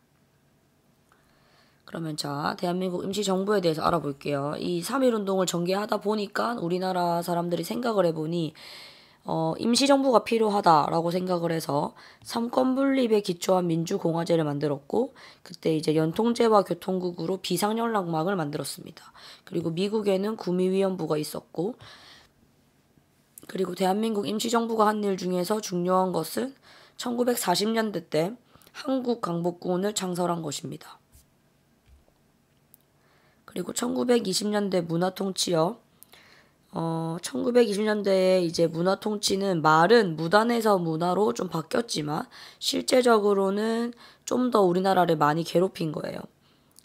그러면 자, 대한민국 임시정부에 대해서 알아볼게요. 이 3.1운동을 전개하다 보니까 우리나라 사람들이 생각을 해보니 임시정부가 필요하다라고 생각을 해서 삼권분립에 기초한 민주공화제를 만들었고, 그때 이제 연통제와 교통국으로 비상연락망을 만들었습니다. 그리고 미국에는 구미위원부가 있었고, 그리고 대한민국 임시정부가 한 일 중에서 중요한 것은 1940년대 때 한국강복군을 창설한 것입니다. 그리고 1920년대 문화통치요. 1920년대에 이제 문화통치는 말은 무단에서 문화로 좀 바뀌었지만 실제적으로는 좀 더 우리나라를 많이 괴롭힌 거예요.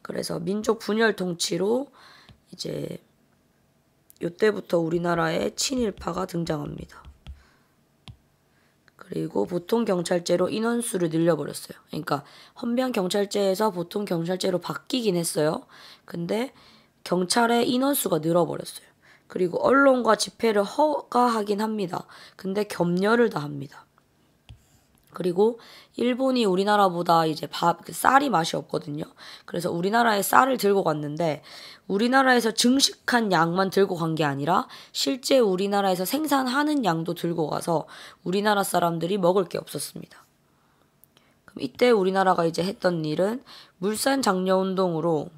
그래서 민족 분열 통치로 이제 이때부터 우리나라에 친일파가 등장합니다. 그리고 보통경찰제로 인원수를 늘려버렸어요. 그러니까 헌병경찰제에서 보통경찰제로 바뀌긴 했어요. 근데 경찰의 인원수가 늘어버렸어요. 그리고 언론과 집회를 허가하긴 합니다. 근데 검열을 다 합니다. 그리고 일본이 우리나라보다 이제 쌀이 맛이 없거든요. 그래서 우리나라에 쌀을 들고 갔는데 우리나라에서 증식한 양만 들고 간 게 아니라 실제 우리나라에서 생산하는 양도 들고 가서 우리나라 사람들이 먹을 게 없었습니다. 그럼 이때 우리나라가 이제 했던 일은 물산 장려운동으로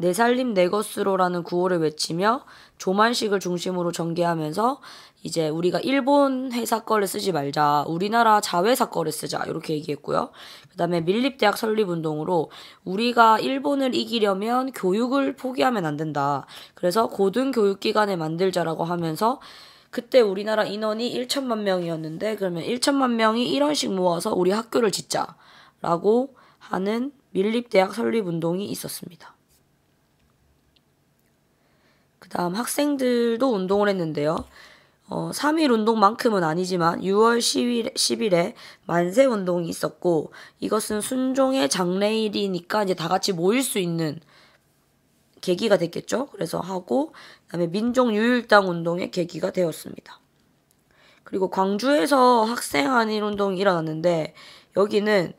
내 살림 내 것으로라는 구호를 외치며 조만식을 중심으로 전개하면서 이제 우리가 일본 회사 거를 쓰지 말자, 우리나라 자회사 거를 쓰자 이렇게 얘기했고요. 그 다음에 밀립대학 설립운동으로 우리가 일본을 이기려면 교육을 포기하면 안 된다. 그래서 고등교육기관을 만들자라고 하면서 그때 우리나라 인원이 1천만 명이었는데 그러면 1천만 명이 1원씩 모아서 우리 학교를 짓자라고 하는 밀립대학 설립운동이 있었습니다. 그 다음 학생들도 운동을 했는데요. 3.1 운동만큼은 아니지만 6월 10일에 만세운동이 있었고 이것은 순종의 장래일이니까 이제 다 같이 모일 수 있는 계기가 됐겠죠. 그래서 하고 그다음에 민족유일당 운동의 계기가 되었습니다. 그리고 광주에서 학생 한일 운동이 일어났는데 여기는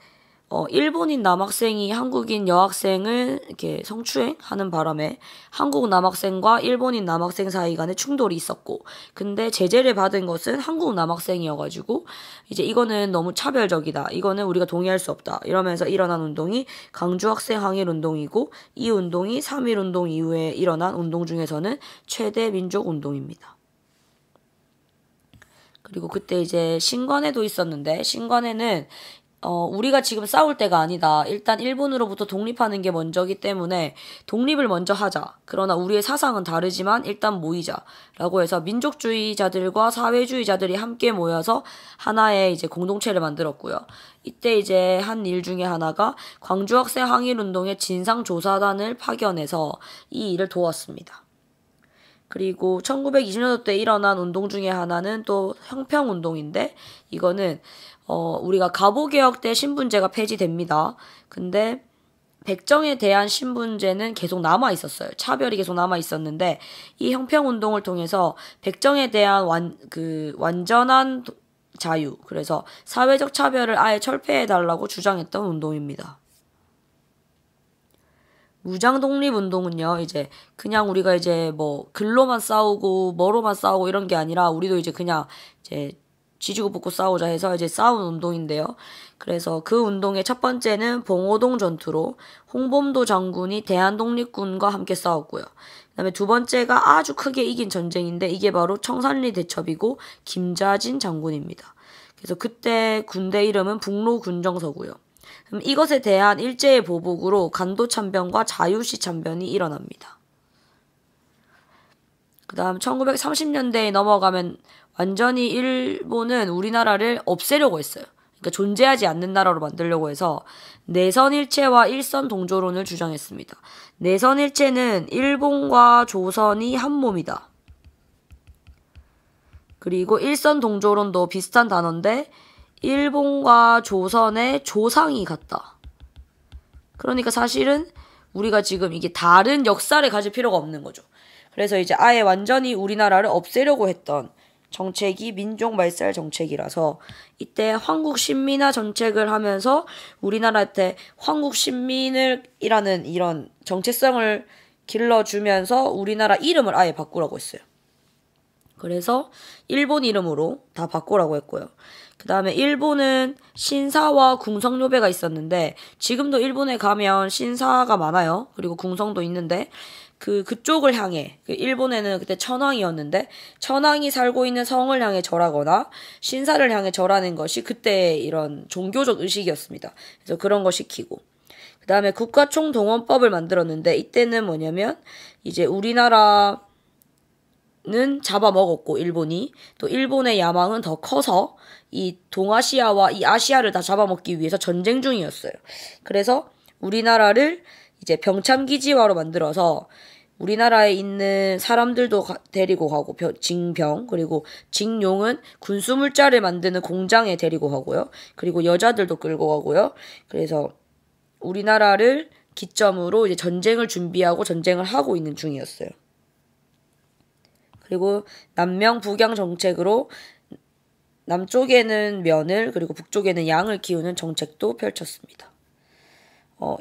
일본인 남학생이 한국인 여학생을 이렇게 성추행하는 바람에 한국 남학생과 일본인 남학생 사이 간에 충돌이 있었고 근데 제재를 받은 것은 한국 남학생이어가지고 이제 이거는 너무 차별적이다. 이거는 우리가 동의할 수 없다. 이러면서 일어난 운동이 광주 학생 항일 운동이고 이 운동이 3.1 운동 이후에 일어난 운동 중에서는 최대 민족 운동입니다. 그리고 그때 이제 신관회도 있었는데 신관회는 우리가 지금 싸울 때가 아니다. 일단 일본으로부터 독립하는 게 먼저기 때문에 독립을 먼저 하자. 그러나 우리의 사상은 다르지만 일단 모이자. 라고 해서 민족주의자들과 사회주의자들이 함께 모여서 하나의 이제 공동체를 만들었고요. 이때 이제 한 일 중에 하나가 광주학생 항일운동의 진상조사단을 파견해서 이 일을 도왔습니다. 그리고 1920년대 일어난 운동 중에 하나는 또 형평운동인데 이거는 우리가 갑오개혁 때 신분제가 폐지됩니다. 근데 백정에 대한 신분제는 계속 남아 있었어요. 차별이 계속 남아 있었는데 이 형평운동을 통해서 백정에 대한 완전한 자유, 그래서 사회적 차별을 아예 철폐해달라고 주장했던 운동입니다. 무장 독립운동은요, 이제 그냥 우리가 이제 뭐 글로만 싸우고 뭐로만 싸우고 이런 게 아니라 우리도 이제 그냥 이제 지지고 볶고 싸우자 해서 이제 싸운 운동인데요. 그래서 그 운동의 첫 번째는 봉오동 전투로 홍범도 장군이 대한독립군과 함께 싸웠고요. 그다음에 두 번째가 아주 크게 이긴 전쟁인데 이게 바로 청산리 대첩이고 김자진 장군입니다. 그래서 그때 군대 이름은 북로군정서고요. 그럼 이것에 대한 일제의 보복으로 간도참변과 자유시 참변이 일어납니다. 그 다음 1930년대에 넘어가면 완전히 일본은 우리나라를 없애려고 했어요. 그러니까 존재하지 않는 나라로 만들려고 해서 내선일체와 일선동조론을 주장했습니다. 내선일체는 일본과 조선이 한 몸이다. 그리고 일선동조론도 비슷한 단어인데 일본과 조선의 조상이 같다. 그러니까 사실은 우리가 지금 이게 다른 역사를 가질 필요가 없는 거죠. 그래서 이제 아예 완전히 우리나라를 없애려고 했던 정책이 민족말살 정책이라서 이때 황국신민화 정책을 하면서 우리나라한테 황국신민이라는 이런 정체성을 길러주면서 우리나라 이름을 아예 바꾸라고 했어요. 그래서 일본 이름으로 다 바꾸라고 했고요. 그 다음에 일본은 신사와 궁성요배가 있었는데 지금도 일본에 가면 신사가 많아요. 그리고 궁성도 있는데 그쪽을 향해 일본에는 그때 천황이었는데 천황이 살고 있는 성을 향해 절하거나 신사를 향해 절하는 것이 그때 이런 종교적 의식이었습니다. 그래서 그런 거 시키고 그 다음에 국가총동원법을 만들었는데 이때는 뭐냐면 이제 우리나라는 잡아먹었고 일본이 또 일본의 야망은 더 커서 이 동아시아와 이 아시아를 다 잡아먹기 위해서 전쟁 중이었어요. 그래서 우리나라를 이제 병참기지화로 만들어서 우리나라에 있는 사람들도 데리고 가고 징병 그리고 징용은 군수물자를 만드는 공장에 데리고 가고요. 그리고 여자들도 끌고 가고요. 그래서 우리나라를 기점으로 이제 전쟁을 준비하고 전쟁을 하고 있는 중이었어요. 그리고 남명 북양 정책으로 남쪽에는 면을 그리고 북쪽에는 양을 키우는 정책도 펼쳤습니다.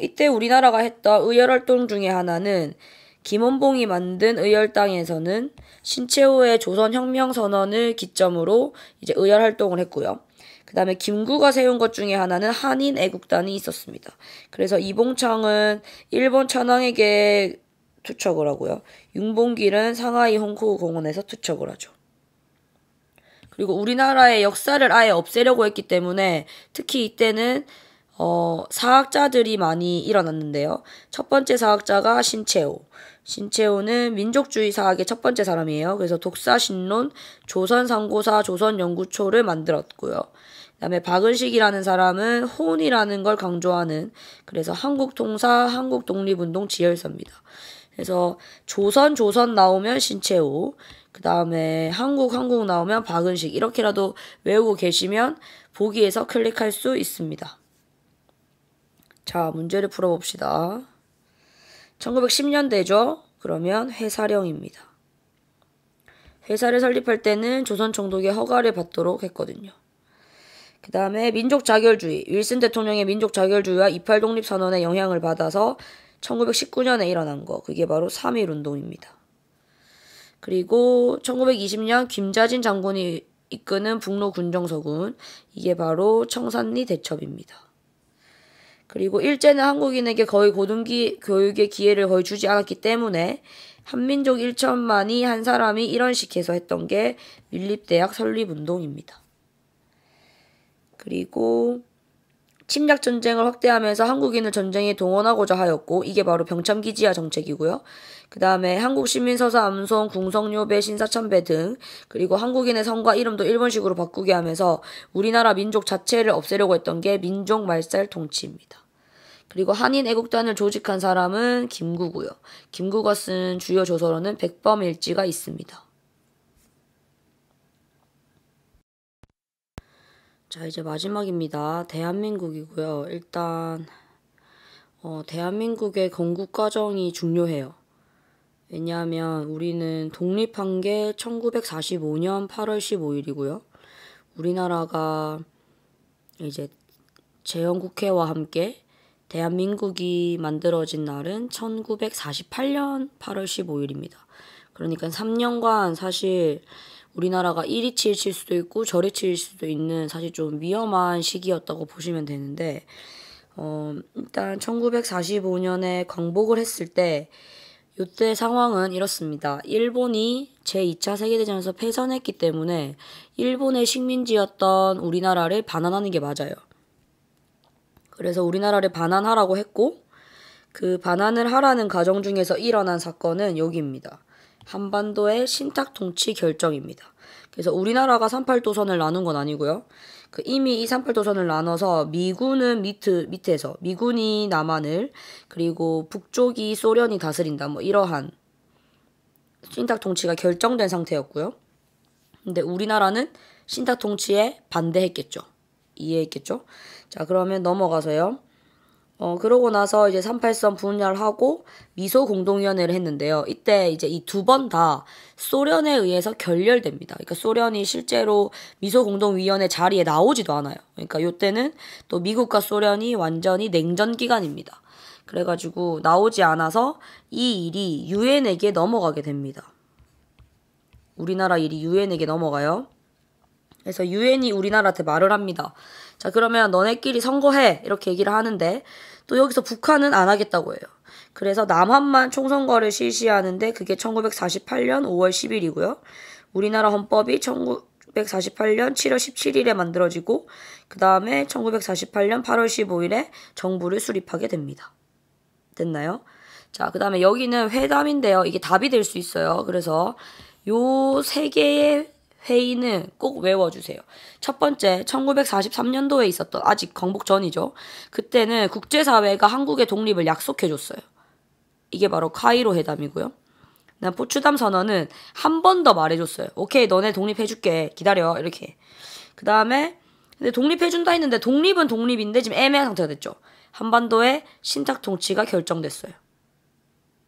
이때 우리나라가 했던 의열활동 중에 하나는 김원봉이 만든 의열당에서는 신채호의 조선혁명선언을 기점으로 이제 의열활동을 했고요. 그 다음에 김구가 세운 것 중에 하나는 한인애국단이 있었습니다. 그래서 이봉창은 일본 천황에게 투척을 하고요. 윤봉길은 상하이 홍콩 공원에서 투척을 하죠. 그리고 우리나라의 역사를 아예 없애려고 했기 때문에 특히 이때는 사학자들이 많이 일어났는데요. 첫 번째 사학자가 신채호. 신채호는 민족주의 사학의 첫 번째 사람이에요. 그래서 독사신론, 조선상고사, 조선연구초를 만들었고요. 그 다음에 박은식이라는 사람은 혼이라는 걸 강조하는 그래서 한국통사, 한국독립운동 지열서입니다. 그래서 조선 나오면 신채호, 그 다음에 한국 나오면 박은식 이렇게라도 외우고 계시면 보기에서 클릭할 수 있습니다. 자, 문제를 풀어봅시다. 1910년대죠. 그러면 회사령입니다. 회사를 설립할 때는 조선 총독의 허가를 받도록 했거든요. 그 다음에 민족자결주의. 윌슨 대통령의 민족자결주의와 28 독립선언의 영향을 받아서 1919년에 일어난 거. 그게 바로 3.1운동입니다. 그리고 1920년 김자진 장군이 이끄는 북로 군정서군. 이게 바로 청산리 대첩입니다. 그리고 일제는 한국인에게 거의 고등교육의 기회를 거의 주지 않았기 때문에 한민족 1천만이 한 사람이 이런 식해서 했던 게 밀립대학 설립운동입니다. 그리고 침략전쟁을 확대하면서 한국인을 전쟁에 동원하고자 하였고 이게 바로 병참기지화 정책이고요. 그 다음에 한국시민서사 암송, 궁성요배, 신사참배 등 그리고 한국인의 성과 이름도 일본식으로 바꾸게 하면서 우리나라 민족 자체를 없애려고 했던 게 민족말살 통치입니다. 그리고 한인애국단을 조직한 사람은 김구고요. 김구가 쓴 주요 조서로는 백범일지가 있습니다. 자, 이제 마지막입니다. 대한민국이고요. 일단 대한민국의 건국과정이 중요해요. 왜냐하면 우리는 독립한 게 1945년 8월 15일이고요. 우리나라가 이제 재헌국회와 함께 대한민국이 만들어진 날은 1948년 8월 15일입니다. 그러니까 3년간 사실 우리나라가 이리 칠 수도 있고 저리 칠 수도 있는 사실 좀 위험한 시기였다고 보시면 되는데 일단 1945년에 광복을 했을 때 이때 상황은 이렇습니다. 일본이 제2차 세계대전에서 패전했기 때문에 일본의 식민지였던 우리나라를 반환하는 게 맞아요. 그래서 우리나라를 반환하라고 했고 그 반환을 하라는 과정 중에서 일어난 사건은 여기입니다. 한반도의 신탁통치 결정입니다. 그래서 우리나라가 38도선을 나눈 건 아니고요. 이미 이 38도선을 나눠서 미군은 밑에서 미군이 남한을 그리고 북쪽이 소련이 다스린다 뭐 이러한 신탁통치가 결정된 상태였고요. 근데 우리나라는 신탁통치에 반대했겠죠. 이해했겠죠? 자, 그러면 넘어가서요. 그러고 나서 이제 38선 분열하고 미소 공동위원회를 했는데요. 이때 이제 이 두 번 다 소련에 의해서 결렬됩니다. 그러니까 소련이 실제로 미소 공동위원회 자리에 나오지도 않아요. 그러니까 이때는 또 미국과 소련이 완전히 냉전 기간입니다. 그래가지고 나오지 않아서 이 일이 유엔에게 넘어가게 됩니다. 우리나라 일이 유엔에게 넘어가요. 그래서 유엔이 우리나라한테 말을 합니다. 자, 그러면 너네끼리 선거해 이렇게 얘기를 하는데 또 여기서 북한은 안 하겠다고 해요. 그래서 남한만 총선거를 실시하는데 그게 1948년 5월 10일이고요. 우리나라 헌법이 1948년 7월 17일에 만들어지고 그 다음에 1948년 8월 15일에 정부를 수립하게 됩니다. 됐나요? 자, 그 다음에 여기는 회담인데요. 이게 답이 될 수 있어요. 그래서 요 세 개의 회의는 꼭 외워주세요. 첫 번째, 1943년도에 있었던, 아직 건국 전이죠. 그때는 국제사회가 한국의 독립을 약속해줬어요. 이게 바로 카이로 회담이고요. 포츠담 선언은 한 번 더 말해줬어요. 오케이, 너네 독립해줄게. 기다려. 이렇게. 그 다음에 근데 독립해준다 했는데 독립은 독립인데 지금 애매한 상태가 됐죠. 한반도의 신탁 통치가 결정됐어요.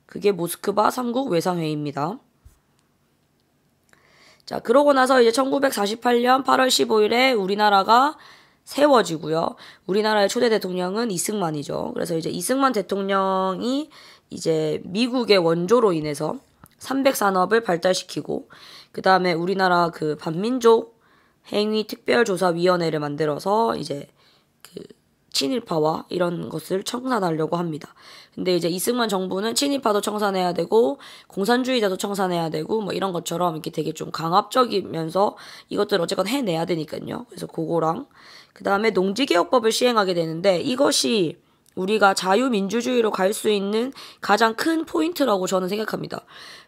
그게 모스크바 3국 외상회의입니다. 자, 그러고 나서 이제 1948년 8월 15일에 우리나라가 세워지고요. 우리나라의 초대 대통령은 이승만이죠. 그래서 이제 이승만 대통령이 이제 미국의 원조로 인해서 300산업을 발달시키고, 그 다음에 우리나라 그 반민족 행위 특별조사위원회를 만들어서 이제 그 친일파와 이런 것을 청산하려고 합니다. 근데 이제 이승만 정부는 친일파도 청산해야 되고 공산주의자도 청산해야 되고 뭐 이런 것처럼 이렇게 되게 좀 강압적이면서 이것들을 어쨌건 해내야 되니까요. 그래서 그거랑 그 다음에 농지개혁법을 시행하게 되는데 이것이 우리가 자유민주주의로 갈 수 있는 가장 큰 포인트라고 저는 생각합니다.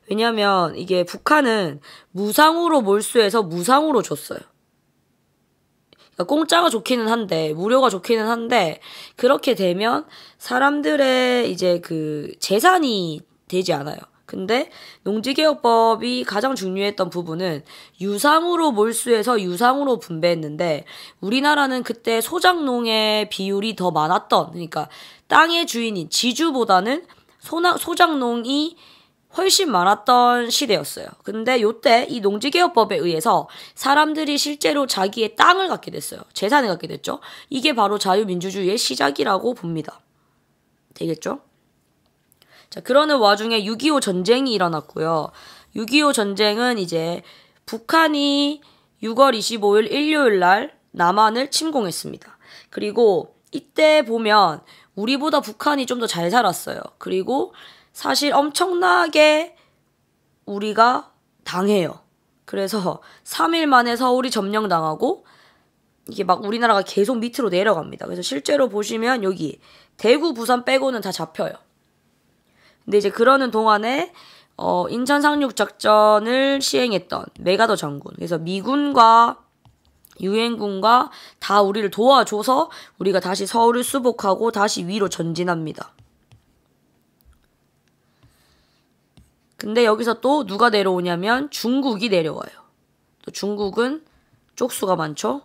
왜냐하면 이게 북한은 무상으로 몰수해서 무상으로 줬어요. 그러니까 공짜가 좋기는 한데, 무료가 좋기는 한데, 그렇게 되면 사람들의 이제 그 재산이 되지 않아요. 근데 농지개혁법이 가장 중요했던 부분은 유상으로 몰수해서 유상으로 분배했는데, 우리나라는 그때 소작농의 비율이 더 많았던, 그러니까 땅의 주인인 지주보다는 소작농이 훨씬 많았던 시대였어요. 근데 요때 이 농지개혁법에 의해서 사람들이 실제로 자기의 땅을 갖게 됐어요. 재산을 갖게 됐죠. 이게 바로 자유민주주의의 시작이라고 봅니다. 되겠죠? 자, 그러는 와중에 6.25 전쟁이 일어났고요. 6.25 전쟁은 이제 북한이 6월 25일 일요일 날 남한을 침공했습니다. 그리고 이때 보면 우리보다 북한이 좀 더 잘 살았어요. 그리고 사실 엄청나게 우리가 당해요. 그래서 3일 만에 서울이 점령당하고 이게 막 우리나라가 계속 밑으로 내려갑니다. 그래서 실제로 보시면 여기 대구, 부산 빼고는 다 잡혀요. 근데 이제 그러는 동안에 인천 상륙작전을 시행했던 메가더 장군, 그래서 미군과 유엔군과 다 우리를 도와줘서 우리가 다시 서울을 수복하고 다시 위로 전진합니다. 근데 여기서 또 누가 내려오냐면 중국이 내려와요. 또 중국은 쪽수가 많죠.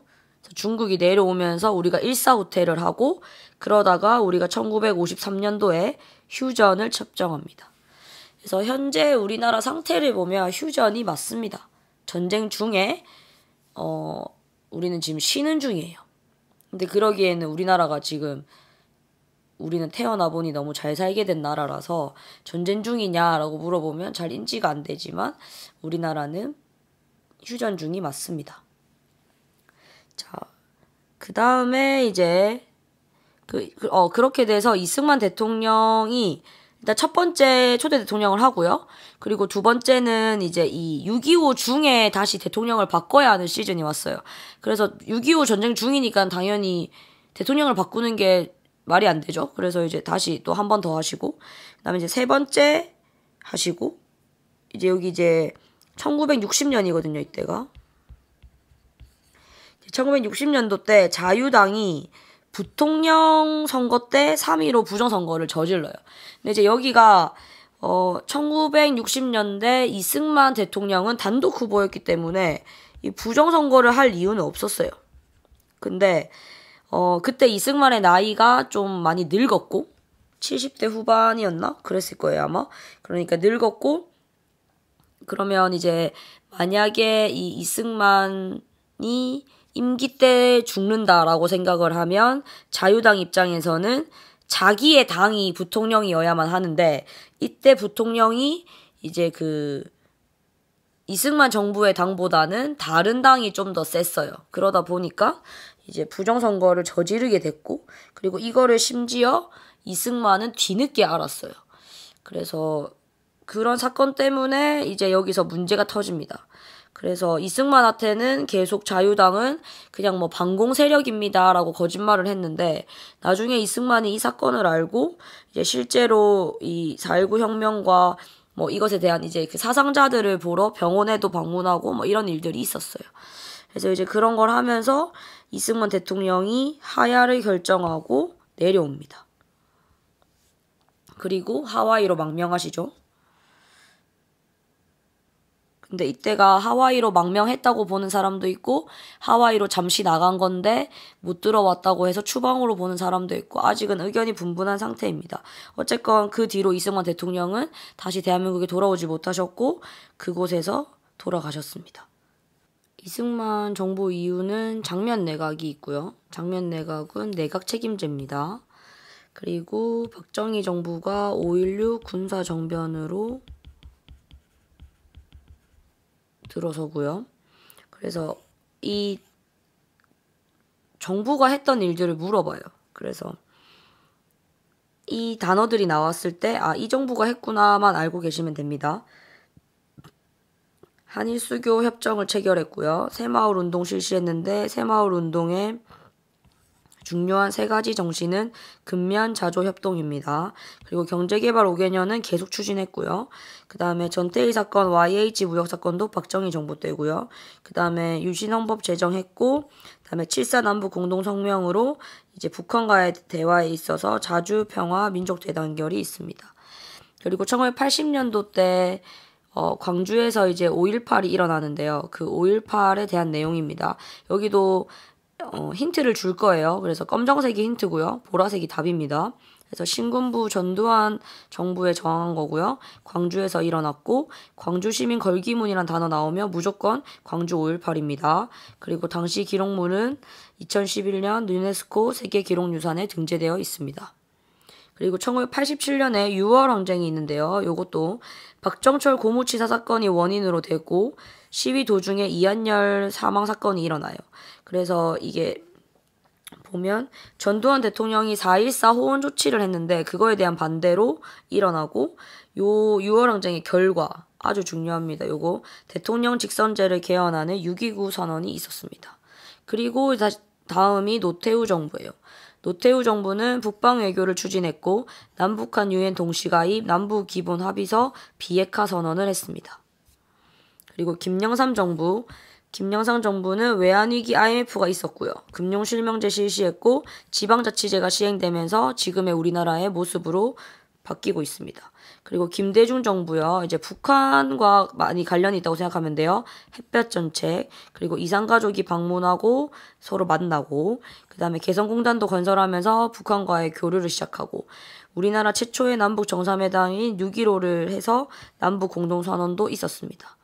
중국이 내려오면서 우리가 일사후퇴를 하고 그러다가 우리가 1953년도에 휴전을 chấp 정합니다. 그래서 현재 우리나라 상태를 보면 휴전이 맞습니다. 전쟁 중에 우리는 지금 쉬는 중이에요. 근데 그러기에는 우리나라가 지금 우리는 태어나 보니 너무 잘 살게 된 나라라서 전쟁 중이냐라고 물어보면 잘 인지가 안 되지만 우리나라는 휴전 중이 맞습니다. 자, 그 다음에 이제 그렇게 돼서 이승만 대통령이 일단 첫 번째 초대 대통령을 하고요. 그리고 두 번째는 이제 이 6.25 중에 다시 대통령을 바꿔야 하는 시즌이 왔어요. 그래서 6.25 전쟁 중이니까 당연히 대통령을 바꾸는 게 말이 안 되죠. 그래서 이제 다시 또 한 번 더 하시고, 그 다음에 이제 세 번째 하시고, 이제 여기 이제 1960년이거든요, 이때가. 1960년도 때 자유당이 부통령 선거 때 3.15 부정선거를 저질러요. 근데 이제 여기가 1960년대 이승만 대통령은 단독 후보였기 때문에 이 부정선거를 할 이유는 없었어요. 근데 그때 이승만의 나이가 좀 많이 늙었고 70대 후반이었나? 그랬을 거예요, 아마. 그러니까 늙었고 그러면 이제 만약에 이 이승만이 임기 때 죽는다라고 생각을 하면 자유당 입장에서는 자기의 당이 부통령이어야만 하는데 이때 부통령이 이제 그 이승만 정부의 당보다는 다른 당이 좀 더 셌어요. 그러다 보니까 이제 부정선거를 저지르게 됐고 그리고 이거를 심지어 이승만은 뒤늦게 알았어요. 그래서 그런 사건 때문에 이제 여기서 문제가 터집니다. 그래서 이승만한테는 계속 자유당은 그냥 뭐 반공 세력입니다 라고 거짓말을 했는데 나중에 이승만이 이 사건을 알고 이제 실제로 이 4.19 혁명과 뭐 이것에 대한 이제 그 사상자들을 보러 병원에도 방문하고 뭐 이런 일들이 있었어요. 그래서 이제 그런 걸 하면서 이승만 대통령이 하야를 결정하고 내려옵니다. 그리고 하와이로 망명하시죠. 근데 이때가 하와이로 망명했다고 보는 사람도 있고 하와이로 잠시 나간 건데 못 들어왔다고 해서 추방으로 보는 사람도 있고 아직은 의견이 분분한 상태입니다. 어쨌건 그 뒤로 이승만 대통령은 다시 대한민국에 돌아오지 못하셨고 그곳에서 돌아가셨습니다. 이승만 정부 이후는 장면 내각이 있고요. 장면 내각은 내각 책임제입니다. 그리고 박정희 정부가 5.16 군사정변으로 들어서고요. 그래서 이 정부가 했던 일들을 물어봐요. 그래서 이 단어들이 나왔을 때 이 정부가 했구나만 알고 계시면 됩니다. 한일 수교 협정을 체결했고요. 새마을 운동 실시했는데 새마을 운동의 중요한 3가지 정신은 근면 자조 협동입니다. 그리고 경제개발 5개년은 계속 추진했고요. 그 다음에 전태일 사건, YH 무역 사건도 박정희 정부 때고요. 그 다음에 유신헌법 제정했고, 그 다음에 7.4 남북 공동성명으로 이제 북한과의 대화에 있어서 자주 평화 민족 대단결이 있습니다. 그리고 1980년도 때 광주에서 이제 5.18이 일어나는데요. 그 5.18에 대한 내용입니다. 여기도 힌트를 줄 거예요. 그래서 검정색이 힌트고요. 보라색이 답입니다. 그래서 신군부 전두환 정부에 저항한 거고요. 광주에서 일어났고 광주 시민 걸기문이란 단어 나오면 무조건 광주 5.18입니다. 그리고 당시 기록물은 2011년 유네스코 세계기록유산에 등재되어 있습니다. 그리고 1987년에 6월 항쟁이 있는데요. 이것도 박정철 고무치사 사건이 원인으로 되고 시위 도중에 이한열 사망 사건이 일어나요. 그래서 이게 보면 전두환 대통령이 4.14 호원 조치를 했는데 그거에 대한 반대로 일어나고 요 6월 항쟁의 결과 아주 중요합니다. 요거 대통령 직선제를 개헌하는 6.29 선언이 있었습니다. 그리고 다음이 노태우 정부예요. 노태우 정부는 북방 외교를 추진했고 남북한 유엔 동시가입 남북기본합의서 비핵화 선언을 했습니다. 그리고 김영삼 정부는 외환위기 IMF가 있었고요. 금융실명제 실시했고 지방자치제가 시행되면서 지금의 우리나라의 모습으로 바뀌고 있습니다. 그리고 김대중 정부요. 이제 북한과 많이 관련이 있다고 생각하면 돼요. 햇볕 정책, 그리고 이산가족이 방문하고 서로 만나고, 그 다음에 개성공단도 건설하면서 북한과의 교류를 시작하고, 우리나라 최초의 남북 정상회담인 6.15를 해서 남북 공동선언도 있었습니다.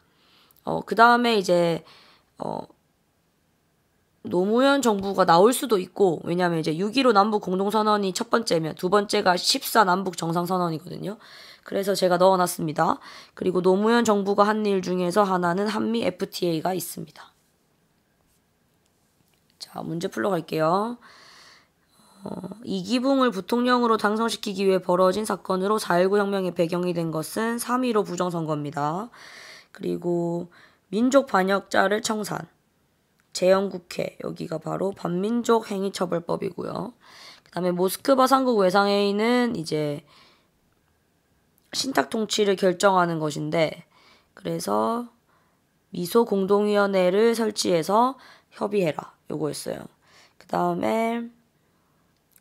그 다음에 이제 노무현 정부가 나올 수도 있고, 왜냐면 이제 6.15 남북 공동선언이 첫 번째면 두 번째가 14 남북 정상선언이거든요. 그래서 제가 넣어놨습니다. 그리고 노무현 정부가 한 일 중에서 하나는 한미 FTA가 있습니다. 자, 문제 풀러 갈게요. 이기붕을 부통령으로 당선시키기 위해 벌어진 사건으로 4.19 혁명의 배경이 된 것은 3.15 부정선거입니다. 그리고 민족 반역자를 청산. 재헌국회, 여기가 바로 반민족 행위처벌법이고요. 그 다음에 모스크바 삼국 외상회의는 이제 신탁 통치를 결정하는 것인데, 그래서 미소 공동위원회를 설치해서 협의해라, 요거였어요. 그 다음에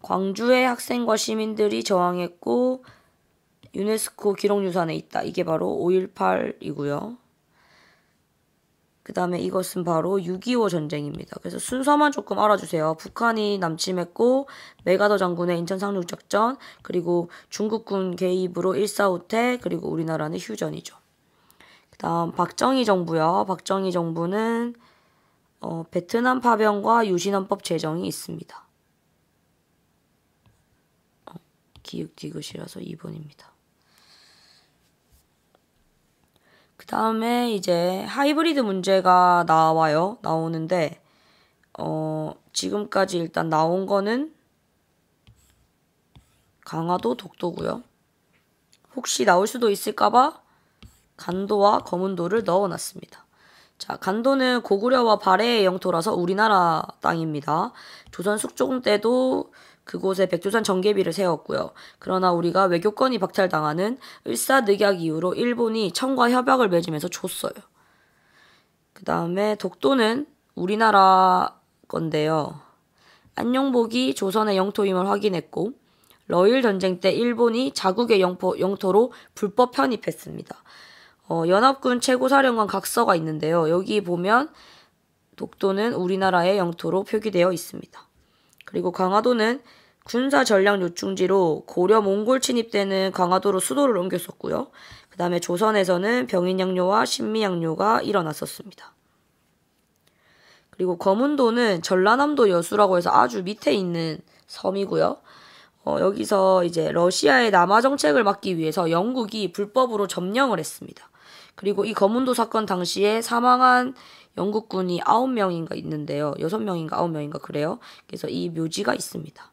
광주의 학생과 시민들이 저항했고 유네스코 기록유산에 있다. 이게 바로 5.18이고요. 그 다음에 이것은 바로 6.25 전쟁입니다. 그래서 순서만 조금 알아주세요. 북한이 남침했고 메가더 장군의 인천 상륙작전, 그리고 중국군 개입으로 1.4 후퇴, 그리고 우리나라는 휴전이죠. 그 다음 박정희 정부요. 박정희 정부는 베트남 파병과 유신헌법 제정이 있습니다. 기역 디귿이라서 2번입니다. 그 다음에 이제 하이브리드 문제가 나오는데 지금까지 일단 나온 거는 강화도, 독도고요. 혹시 나올 수도 있을까봐 간도와 거문도를 넣어놨습니다. 자, 간도는 고구려와 발해의 영토라서 우리나라 땅입니다. 조선 숙종 때도 그곳에 백두산 정계비를 세웠고요. 그러나 우리가 외교권이 박탈당하는 을사늑약 이후로 일본이 청과 협약을 맺으면서 줬어요. 그 다음에 독도는 우리나라 건데요. 안녕복이 조선의 영토임을 확인했고 러일 전쟁 때 일본이 자국의 영토로 불법 편입했습니다. 연합군 최고사령관 각서가 있는데요. 여기 보면 독도는 우리나라의 영토로 표기되어 있습니다. 그리고 강화도는 군사 전략 요충지로 고려 몽골 침입 때는 강화도로 수도를 옮겼었고요. 그 다음에 조선에서는 병인양요와 신미양요가 일어났었습니다. 그리고 거문도는 전라남도 여수라고 해서 아주 밑에 있는 섬이고요. 여기서 이제 러시아의 남하 정책을 막기 위해서 영국이 불법으로 점령을 했습니다. 그리고 이 거문도 사건 당시에 사망한 영국군이 9명인가 있는데요. 6명인가 9명인가 그래요. 그래서 이 묘지가 있습니다.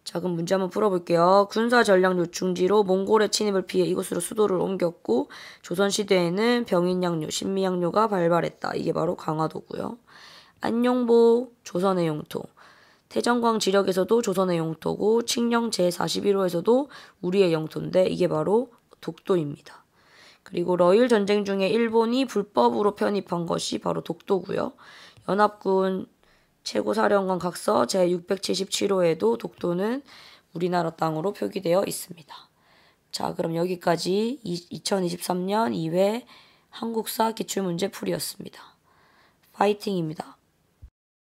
자, 그럼 문제 한번 풀어볼게요. 군사 전략 요충지로 몽골의 침입을 피해 이곳으로 수도를 옮겼고 조선시대에는 병인양요, 신미양요가 발발했다. 이게 바로 강화도고요. 안녕보 조선의 영토. 태정광 지력에서도 조선의 영토고 칙령 제41호에서도 우리의 영토인데 이게 바로 독도입니다. 그리고 러일 전쟁 중에 일본이 불법으로 편입한 것이 바로 독도고요. 연합군 최고사령관 각서 제677호에도 독도는 우리나라 땅으로 표기되어 있습니다. 자, 그럼 여기까지 2023년 2회 한국사 기출문제 풀이였습니다. 파이팅입니다.